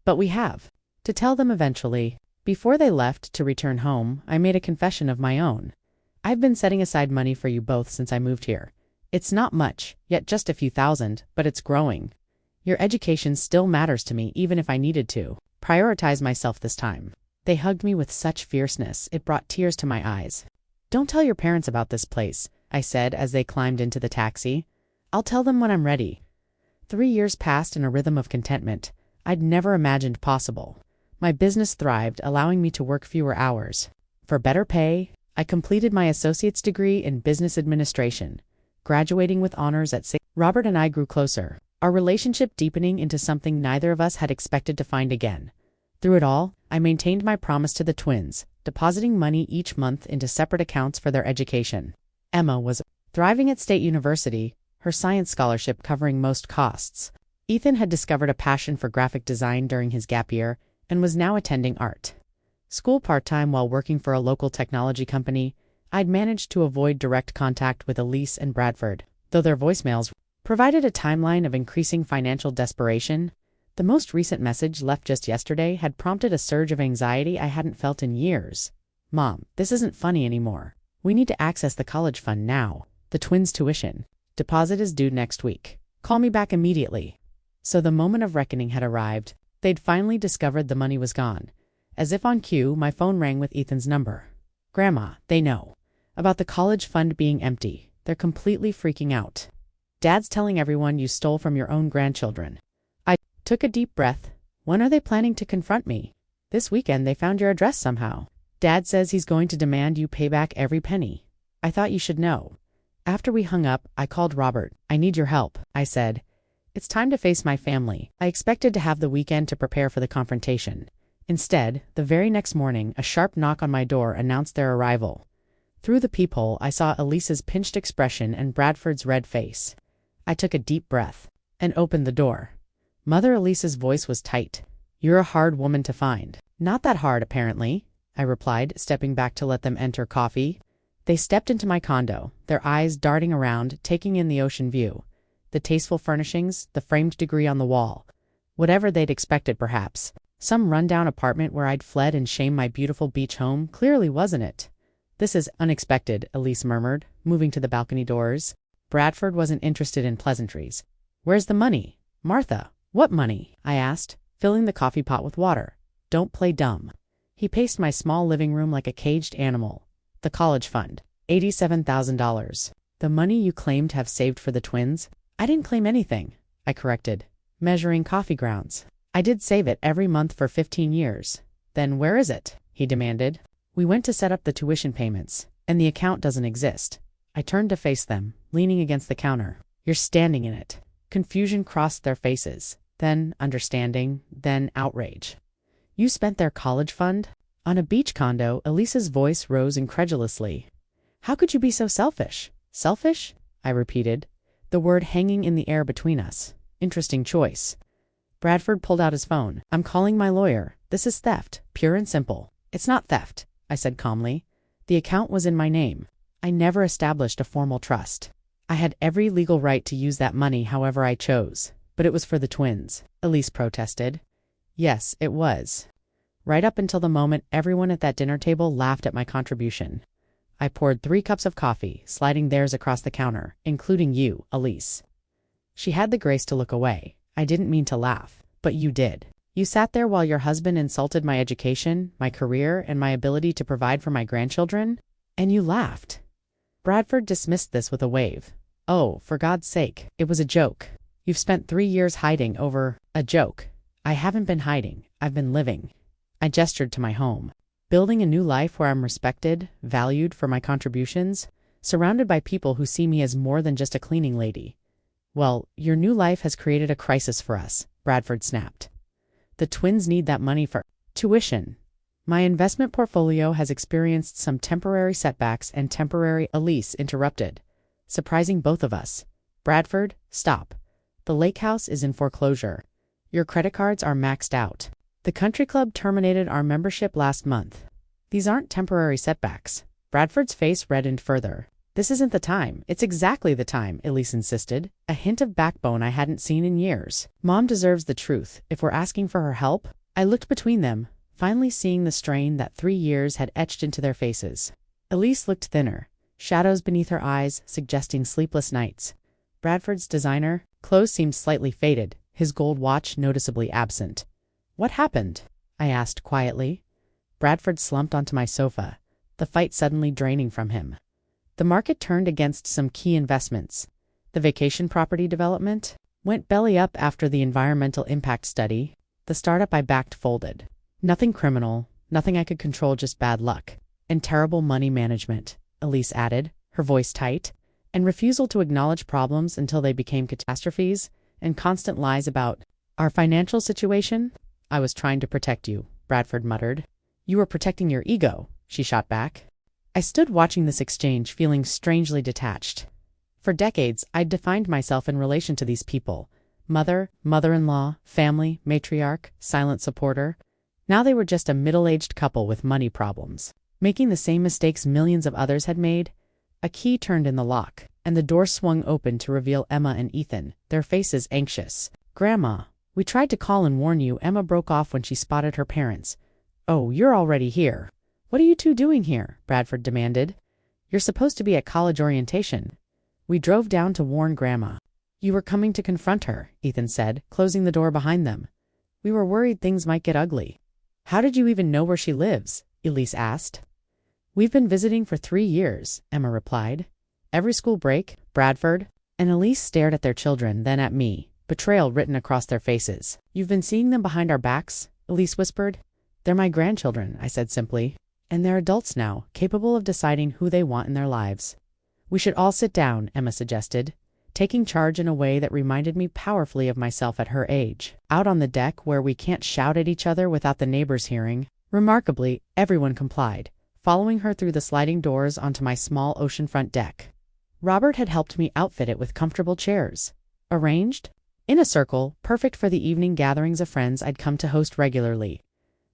Speaker 1: "But we have to tell them eventually." Before they left to return home, I made a confession of my own. "I've been setting aside money for you both since I moved here. It's not much, yet just a few thousand, but it's growing. Your education still matters to me even if I needed to prioritize myself this time." They hugged me with such fierceness it brought tears to my eyes. "Don't tell your parents about this place," I said as they climbed into the taxi. "I'll tell them when I'm ready." 3 years passed in a rhythm of contentment I'd never imagined possible. My business thrived, allowing me to work fewer hours. For better pay, I completed my associate's degree in business administration, graduating with honors at 6. Robert and I grew closer, our relationship deepening into something neither of us had expected to find again. Through it all, I maintained my promise to the twins, depositing money each month into separate accounts for their education. Emma was thriving at State University, her science scholarship covering most costs. Ethan had discovered a passion for graphic design during his gap year and was now attending art school part-time while working for a local technology company. I'd managed to avoid direct contact with Elise and Bradford, though their voicemails provided a timeline of increasing financial desperation. The most recent message, left just yesterday, had prompted a surge of anxiety I hadn't felt in years. "Mom, this isn't funny anymore. We need to access the college fund now. The twins' tuition deposit is due next week. Call me back immediately." So the moment of reckoning had arrived. They'd finally discovered the money was gone. As if on cue, my phone rang with Ethan's number. "Grandma, they know about the college fund being empty. They're completely freaking out. Dad's telling everyone you stole from your own grandchildren." I took a deep breath. "When are they planning to confront me?" "This weekend. They found your address somehow. Dad says he's going to demand you pay back every penny. I thought you should know." After we hung up, I called Robert. "I need your help," I said. "It's time to face my family." I expected to have the weekend to prepare for the confrontation. Instead, the very next morning, a sharp knock on my door announced their arrival. Through the peephole, I saw Elise's pinched expression and Bradford's red face. I took a deep breath and opened the door. Mother Elise's voice was tight. "You're a hard woman to find." "Not that hard, apparently," I replied, stepping back to let them enter coffee. They stepped into my condo, their eyes darting around, taking in the ocean view, the tasteful furnishings, the framed degree on the wall. Whatever they'd expected, perhaps. Some rundown apartment where I'd fled and shamed my beautiful beach home clearly wasn't it. "This is unexpected," Elise murmured, moving to the balcony doors. Bradford wasn't interested in pleasantries. "Where's the money?" "Martha, what money?" I asked, filling the coffee pot with water. "Don't play dumb." He paced my small living room like a caged animal. "The college fund. $87,000. The money you claimed to have saved for the twins." "I didn't claim anything," I corrected, measuring coffee grounds. "I did save it every month for 15 years. "Then where is it?" he demanded. "We went to set up the tuition payments, and the account doesn't exist." I turned to face them, leaning against the counter. "You're standing in it." Confusion crossed their faces, then understanding, then outrage. "You spent their college fund on a beach condo?" Elise's voice rose incredulously. "How could you be so selfish?" "Selfish?" I repeated, the word hanging in the air between us. Interesting choice. Bradford pulled out his phone. "I'm calling my lawyer. This is theft, pure and simple." "It's not theft," I said calmly. "The account was in my name. I never established a formal trust. I had every legal right to use that money however I chose, but it was for the twins," Elise protested. "Yes, it was. Right up until the moment everyone at that dinner table laughed at my contribution." I poured 3 cups of coffee, sliding theirs across the counter, "including you, Elise." She had the grace to look away. "I didn't mean to laugh, but you did. You sat there while your husband insulted my education, my career, and my ability to provide for my grandchildren, and you laughed." Bradford dismissed this with a wave. "Oh, for God's sake, it was a joke. You've spent 3 years hiding over a joke." "I haven't been hiding. I've been living." I gestured to my home. "Building a new life where I'm respected, valued for my contributions, surrounded by people who see me as more than just a cleaning lady." "Well, your new life has created a crisis for us," Bradford snapped. "The twins need that money for tuition. My investment portfolio has experienced some temporary setbacks and temporary—" Elise interrupted, surprising both of us. "Bradford, stop. The lake house is in foreclosure. Your credit cards are maxed out. The country club terminated our membership last month. These aren't temporary setbacks." Bradford's face reddened further. "This isn't the time. It's exactly the time," Elise insisted, a hint of backbone I hadn't seen in years. "Mom deserves the truth. If we're asking for her help—" I looked between them, finally seeing the strain that 3 years had etched into their faces. Elise looked thinner, shadows beneath her eyes suggesting sleepless nights. Bradford's designer clothes seemed slightly faded, his gold watch noticeably absent. "What happened?" I asked quietly. Bradford slumped onto my sofa, the fight suddenly draining from him. "The market turned against some key investments. The vacation property development went belly up after the environmental impact study. The startup I backed folded. Nothing criminal, nothing I could control, just bad luck. And terrible money management," Elise added, her voice tight, "and refusal to acknowledge problems until they became catastrophes, and constant lies about our financial situation." "I was trying to protect you," Bradford muttered. "You were protecting your ego," she shot back. I stood watching this exchange, feeling strangely detached. For decades, I'd defined myself in relation to these people. Mother, mother-in-law, family, matriarch, silent supporter. Now they were just a middle-aged couple with money problems. making the same mistakes millions of others had made. A key turned in the lock, and the door swung open to reveal Emma and Ethan, their faces anxious. "Grandma, we tried to call and warn you," Emma broke off when she spotted her parents. "Oh, you're already here. What are you two doing here?" Bradford demanded. "You're supposed to be at college orientation." "We drove down to warn Grandma." "You were coming to confront her," Ethan said, closing the door behind them. "We were worried things might get ugly." "How did you even know where she lives?" Elise asked. "We've been visiting for 3 years," Emma replied. "Every school break, Bradford." And Elise stared at their children, then at me, betrayal written across their faces. "You've been seeing them behind our backs?" Elise whispered. "They're my grandchildren," I said simply. "And they're adults now, capable of deciding who they want in their lives." "We should all sit down," Emma suggested, taking charge in a way that reminded me powerfully of myself at her age. "Out on the deck where we can't shout at each other without the neighbors hearing." Remarkably, everyone complied, following her through the sliding doors onto my small oceanfront deck. Robert had helped me outfit it with comfortable chairs. Arranged in a circle, perfect for the evening gatherings of friends I'd come to host regularly.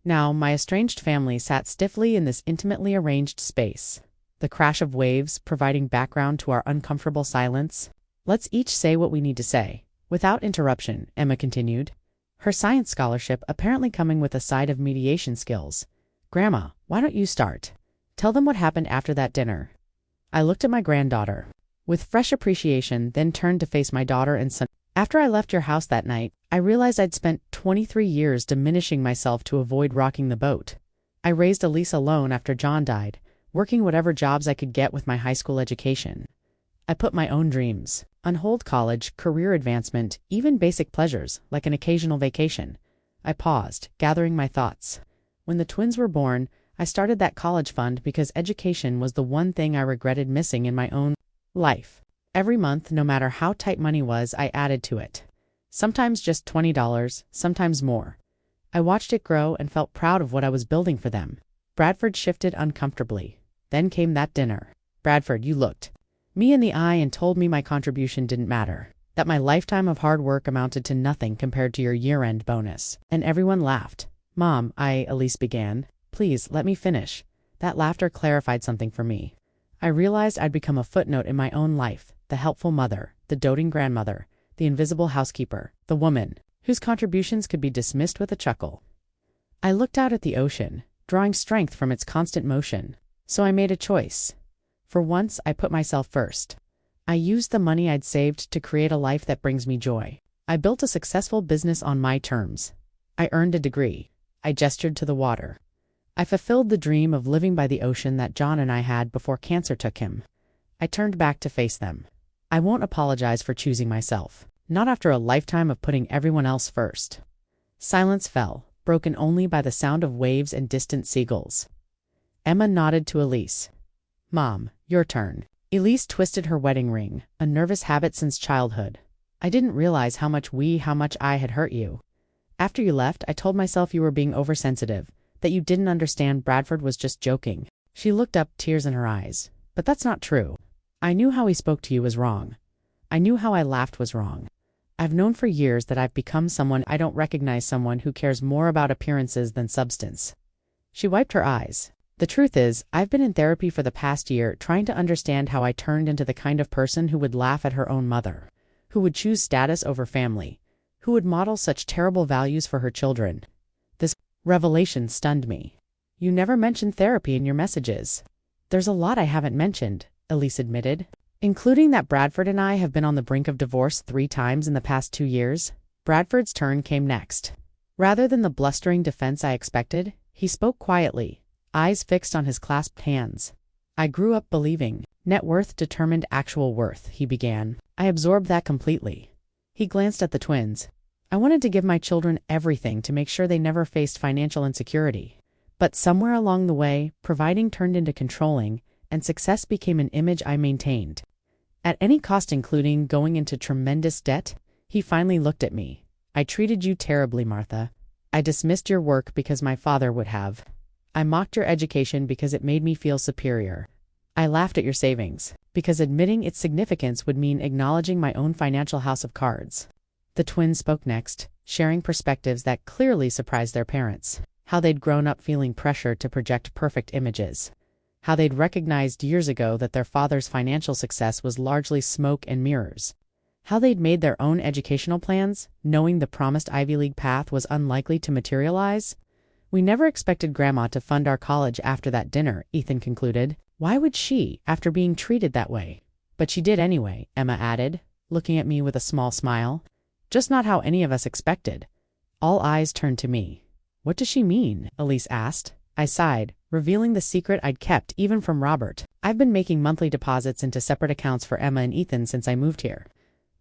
Speaker 1: Now, my estranged family sat stiffly in this intimately arranged space, the crash of waves providing background to our uncomfortable silence. "Let's each say what we need to say, without interruption," Emma continued, her science scholarship apparently coming with a side of mediation skills. "Grandma, why don't you start? Tell them what happened after that dinner." I looked at my granddaughter with fresh appreciation, then turned to face my daughter and son. "After I left your house that night, I realized I'd spent 23 years diminishing myself to avoid rocking the boat. I raised Elise alone after John died, working whatever jobs I could get with my high school education. I put my own dreams on hold: college, career advancement, even basic pleasures, like an occasional vacation." I paused, gathering my thoughts. When the twins were born, I started that college fund because education was the one thing I regretted missing in my own life. Every month, no matter how tight money was, I added to it. Sometimes just $20, sometimes more. I watched it grow and felt proud of what I was building for them. Bradford shifted uncomfortably. Then came that dinner. "Bradford, you looked me in the eye and told me my contribution didn't matter, that my lifetime of hard work amounted to nothing compared to your year-end bonus." And everyone laughed. "Mom, Elise began. "Please, let me finish." That laughter clarified something for me. I realized I'd become a footnote in my own life, the helpful mother, the doting grandmother, the invisible housekeeper, the woman whose contributions could be dismissed with a chuckle. I looked out at the ocean, drawing strength from its constant motion. So I made a choice. For once, I put myself first. I used the money I'd saved to create a life that brings me joy. I built a successful business on my terms. I earned a degree. I gestured to the water. I fulfilled the dream of living by the ocean that John and I had before cancer took him. I turned back to face them. I won't apologize for choosing myself, not after a lifetime of putting everyone else first. Silence fell, broken only by the sound of waves and distant seagulls. Emma nodded to Elise. "Mom, your turn." Elise twisted her wedding ring, a nervous habit since childhood. "I didn't realize how much I had hurt you. After you left, I told myself you were being oversensitive, that you didn't understand Bradford was just joking." She looked up, tears in her eyes. "But that's not true. I knew how he spoke to you was wrong. I knew how I laughed was wrong. I've known for years that I've become someone I don't recognize, someone who cares more about appearances than substance." She wiped her eyes. "The truth is, I've been in therapy for the past year trying to understand how I turned into the kind of person who would laugh at her own mother, who would choose status over family, who would model such terrible values for her children." This revelation stunned me. "You never mentioned therapy in your messages." "There's a lot I haven't mentioned," Elise admitted, "including that Bradford and I have been on the brink of divorce 3 times in the past 2 years. Bradford's turn came next. Rather than the blustering defense I expected, he spoke quietly, eyes fixed on his clasped hands. "I grew up believing net worth determined actual worth," he began. "I absorbed that completely." He glanced at the twins. "I wanted to give my children everything to make sure they never faced financial insecurity. But somewhere along the way, providing turned into controlling, and success became an image I maintained. At any cost, including going into tremendous debt." He finally looked at me. "I treated you terribly, Martha. I dismissed your work because my father would have. I mocked your education because it made me feel superior. I laughed at your savings, because admitting its significance would mean acknowledging my own financial house of cards." The twins spoke next, sharing perspectives that clearly surprised their parents. how they'd grown up feeling pressured to project perfect images, how they'd recognized years ago that their father's financial success was largely smoke and mirrors, how they'd made their own educational plans, knowing the promised Ivy League path was unlikely to materialize. "We never expected Grandma to fund our college after that dinner," Ethan concluded. "Why would she, after being treated that way?" "But she did anyway," Emma added, looking at me with a small smile. "Just not how any of us expected." All eyes turned to me. "What does she mean?" Elise asked. I sighed, revealing the secret I'd kept even from Robert. "I've been making monthly deposits into separate accounts for Emma and Ethan since I moved here.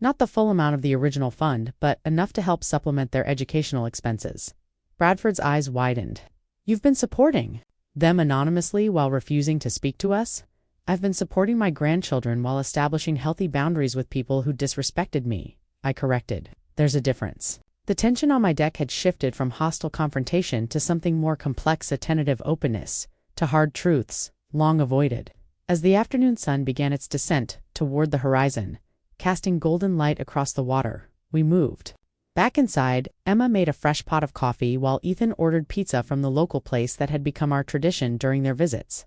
Speaker 1: Not the full amount of the original fund, but enough to help supplement their educational expenses." Bradford's eyes widened. "You've been supporting them anonymously while refusing to speak to us?" "I've been supporting my grandchildren while establishing healthy boundaries with people who disrespected me," I corrected. "There's a difference." The tension on my deck had shifted from hostile confrontation to something more complex, a tentative openness, to hard truths, long avoided. As the afternoon sun began its descent toward the horizon, casting golden light across the water, we moved. Back inside, Emma made a fresh pot of coffee while Ethan ordered pizza from the local place that had become our tradition during their visits.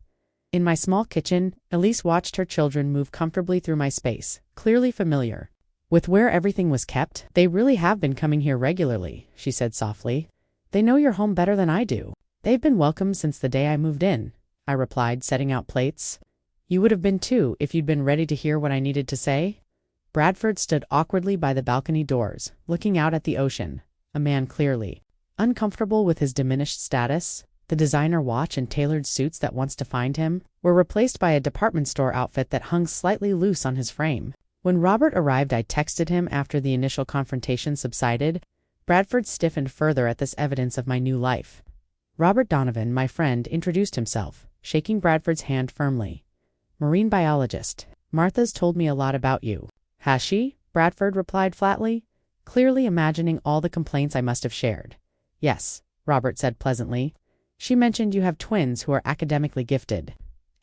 Speaker 1: In my small kitchen, Elise watched her children move comfortably through my space, clearly familiar with where everything was kept. "They really have been coming here regularly," she said softly. "They know your home better than I do." "They've been welcome since the day I moved in," I replied, setting out plates. "You would have been too if you'd been ready to hear what I needed to say." Bradford stood awkwardly by the balcony doors, looking out at the ocean, a man clearly uncomfortable with his diminished status. The designer watch and tailored suits that once defined him were replaced by a department store outfit that hung slightly loose on his frame. When Robert arrived, I texted him after the initial confrontation subsided. Bradford stiffened further at this evidence of my new life. Robert Donovan, my friend, introduced himself, shaking Bradford's hand firmly. "Marine biologist. Martha's told me a lot about you." "Has she?" Bradford replied flatly, clearly imagining all the complaints I must have shared. "Yes," Robert said pleasantly. "She mentioned you have twins who are academically gifted."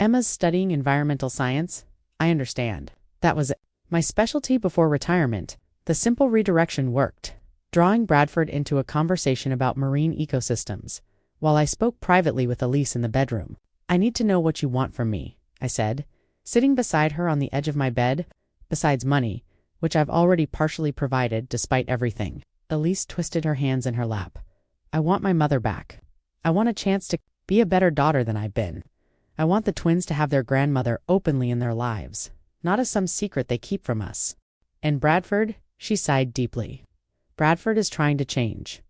Speaker 1: "Emma's studying environmental science." "I understand. That was my specialty before retirement." The simple redirection worked, drawing Bradford into a conversation about marine ecosystems, while I spoke privately with Elise in the bedroom. "I need to know what you want from me," I said, sitting beside her on the edge of my bed. "Besides money, which I've already partially provided despite everything." Elise twisted her hands in her lap. "I want my mother back. I want a chance to be a better daughter than I've been. I want the twins to have their grandmother openly in their lives, not as some secret they keep from us." "And Bradford?" She sighed deeply. "Bradford is trying to change.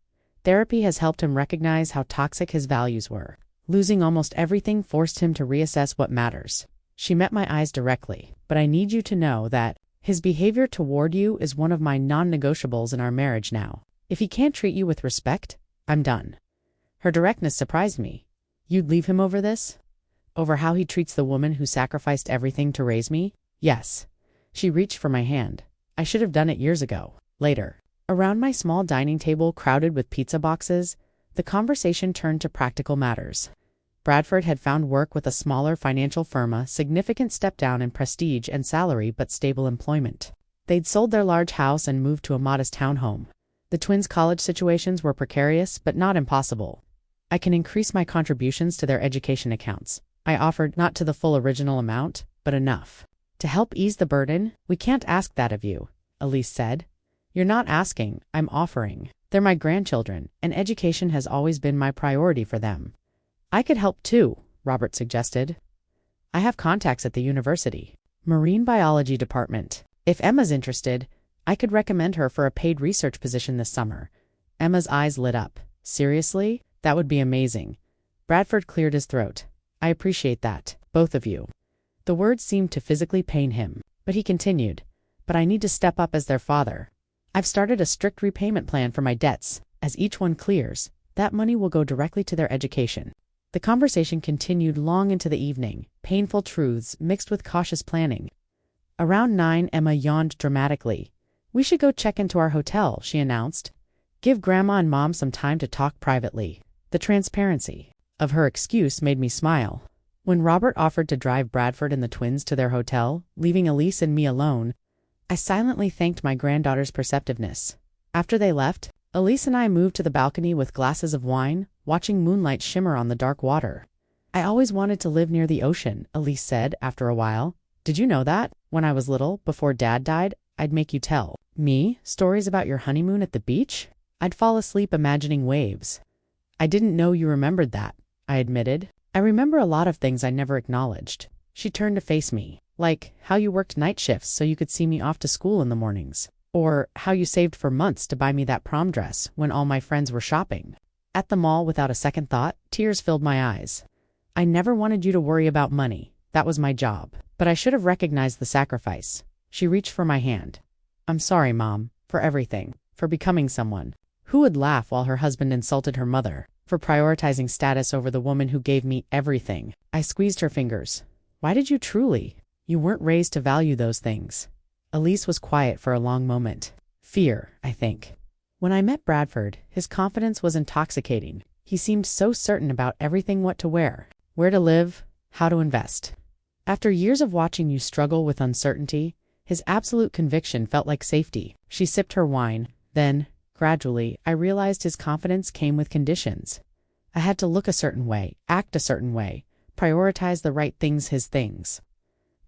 Speaker 1: Therapy has helped him recognize how toxic his values were. Losing almost everything forced him to reassess what matters." She met my eyes directly. "But I need you to know that his behavior toward you is one of my non-negotiables in our marriage now. If he can't treat you with respect, I'm done." Her directness surprised me. "You'd leave him over this? Over how he treats the woman who sacrificed everything to raise me?" "Yes." She reached for my hand. "I should have done it years ago." Later, around my small dining table crowded with pizza boxes, the conversation turned to practical matters. Bradford had found work with a smaller financial firm, a significant step down in prestige and salary but stable employment. They'd sold their large house and moved to a modest townhome. The twins' college situations were precarious but not impossible. "I can increase my contributions to their education accounts," I offered, "not to the full original amount, but enough to help ease the burden." "We can't ask that of you," Elise said. "You're not asking, I'm offering. They're my grandchildren, and education has always been my priority for them." "I could help too," Robert suggested. "I have contacts at the university. Marine biology department. If Emma's interested, I could recommend her for a paid research position this summer." Emma's eyes lit up. "Seriously? That would be amazing." Bradford cleared his throat. "I appreciate that, both of you." The words seemed to physically pain him, but he continued, "But I need to step up as their father. I've started a strict repayment plan for my debts. As each one clears, that money will go directly to their education." The conversation continued long into the evening, painful truths mixed with cautious planning. Around 9, Emma yawned dramatically. "We should go check into our hotel," she announced. "Give Grandma and Mom some time to talk privately." The transparency of her excuse made me smile. When Robert offered to drive Bradford and the twins to their hotel, leaving Elise and me alone, I silently thanked my granddaughter's perceptiveness. After they left, Elise and I moved to the balcony with glasses of wine, watching moonlight shimmer on the dark water. I always wanted to live near the ocean, Elise said after a while. Did you know that? When I was little, before Dad died, I'd make you tell me stories about your honeymoon at the beach? I'd fall asleep imagining waves. I didn't know you remembered that, I admitted. I remember a lot of things I never acknowledged. She turned to face me, like how you worked night shifts so you could see me off to school in the mornings, or how you saved for months to buy me that prom dress when all my friends were shopping. At the mall, without a second thought, tears filled my eyes. I never wanted you to worry about money. That was my job. But I should have recognized the sacrifice. She reached for my hand. I'm sorry, Mom, for everything, for becoming someone. Who would laugh while her husband insulted her mother, for prioritizing status over the woman who gave me everything? I squeezed her fingers. Why did you truly? You weren't raised to value those things. Elise was quiet for a long moment. Fear, I think. When I met Bradford, his confidence was intoxicating. He seemed so certain about everything: what to wear, where to live, how to invest. After years of watching you struggle with uncertainty, his absolute conviction felt like safety. She sipped her wine. Then, gradually, I realized his confidence came with conditions. I had to look a certain way, act a certain way, prioritize the right things, his things.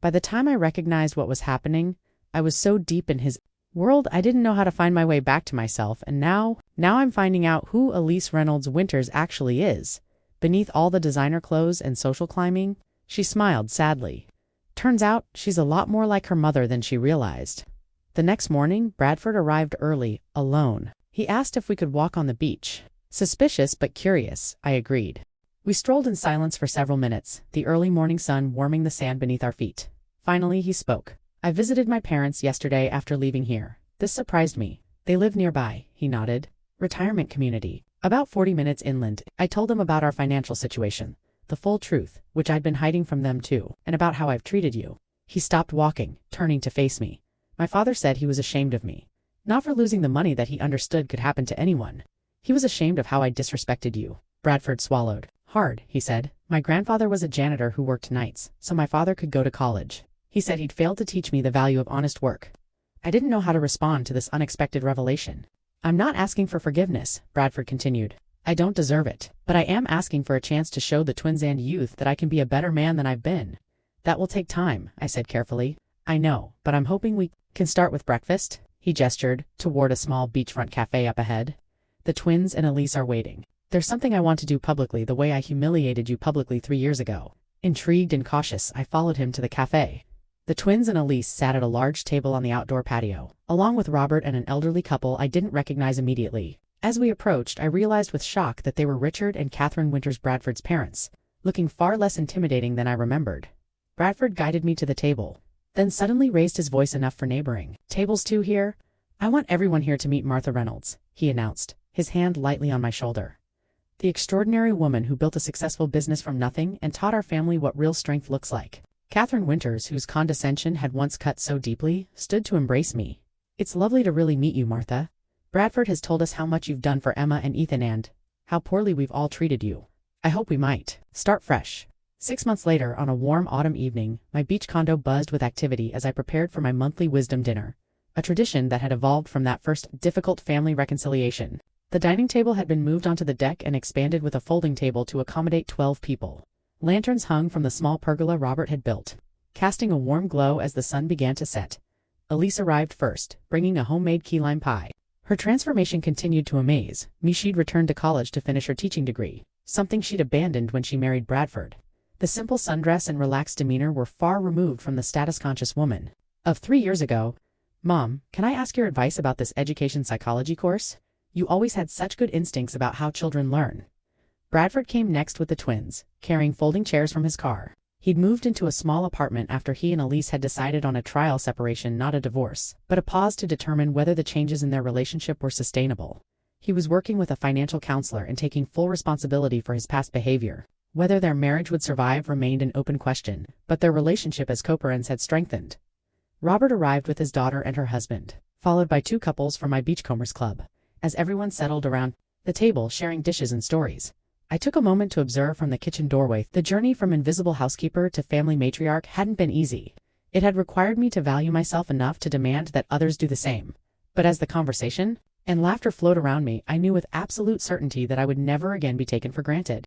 Speaker 1: By the time I recognized what was happening, I was so deep in his world I didn't know how to find my way back to myself, and now I'm finding out who Elise Reynolds Winters actually is. Beneath all the designer clothes and social climbing, she smiled sadly. Turns out, she's a lot more like her mother than she realized. The next morning, Bradford arrived early, alone. He asked if we could walk on the beach. Suspicious but curious, I agreed. We strolled in silence for several minutes, the early morning sun warming the sand beneath our feet. Finally, he spoke. I visited my parents yesterday after leaving here. This surprised me. They live nearby, he nodded. Retirement community. About 40 minutes inland. I told them about our financial situation. The full truth, which I'd been hiding from them too, and about how I've treated you. He stopped walking, turning to face me. My father said he was ashamed of me. Not for losing the money that he understood could happen to anyone. He was ashamed of how I disrespected you. Bradford swallowed. Hard, he said. My grandfather was a janitor who worked nights, so my father could go to college. He said he'd failed to teach me the value of honest work. I didn't know how to respond to this unexpected revelation. I'm not asking for forgiveness, Bradford continued. I don't deserve it, but I am asking for a chance to show the twins and youth that I can be a better man than I've been. That will take time, I said carefully. I know, but I'm hoping we can start with breakfast. He gestured toward a small beachfront cafe up ahead. The twins and Elise are waiting. There's something I want to do publicly the way I humiliated you publicly 3 years ago. Intrigued and cautious, I followed him to the cafe. The twins and Elise sat at a large table on the outdoor patio, along with Robert and an elderly couple I didn't recognize immediately. As we approached, I realized with shock that they were Richard and Catherine Winters Bradford's parents, looking far less intimidating than I remembered. Bradford guided me to the table, then suddenly raised his voice enough for neighboring. Tables too here? I want everyone here to meet Martha Reynolds, he announced, his hand lightly on my shoulder. The extraordinary woman who built a successful business from nothing and taught our family what real strength looks like. Catherine Winters, whose condescension had once cut so deeply, stood to embrace me. It's lovely to really meet you, Martha. Bradford has told us how much you've done for Emma and Ethan and how poorly we've all treated you. I hope we might start fresh. 6 months later, on a warm autumn evening, my beach condo buzzed with activity as I prepared for my monthly wisdom dinner, a tradition that had evolved from that first difficult family reconciliation. The dining table had been moved onto the deck and expanded with a folding table to accommodate 12 people. Lanterns hung from the small pergola Robert had built, casting a warm glow as the sun began to set. Elise arrived first, bringing a homemade key lime pie. Her transformation continued to amaze me. She'd returned to college to finish her teaching degree, something she'd abandoned when she married Bradford. The simple sundress and relaxed demeanor were far removed from the status-conscious woman of 3 years ago. Mom, can I ask your advice about this education psychology course? You always had such good instincts about how children learn. Bradford came next with the twins, carrying folding chairs from his car. He'd moved into a small apartment after he and Elise had decided on a trial separation, not a divorce, but a pause to determine whether the changes in their relationship were sustainable. He was working with a financial counselor and taking full responsibility for his past behavior. Whether their marriage would survive remained an open question, but their relationship as co-parents had strengthened. Robert arrived with his daughter and her husband, followed by 2 couples from my Beachcombers Club. As everyone settled around the table sharing dishes and stories, I took a moment to observe from the kitchen doorway. The journey from invisible housekeeper to family matriarch hadn't been easy. It had required me to value myself enough to demand that others do the same. But as the conversation and laughter flowed around me, I knew with absolute certainty that I would never again be taken for granted.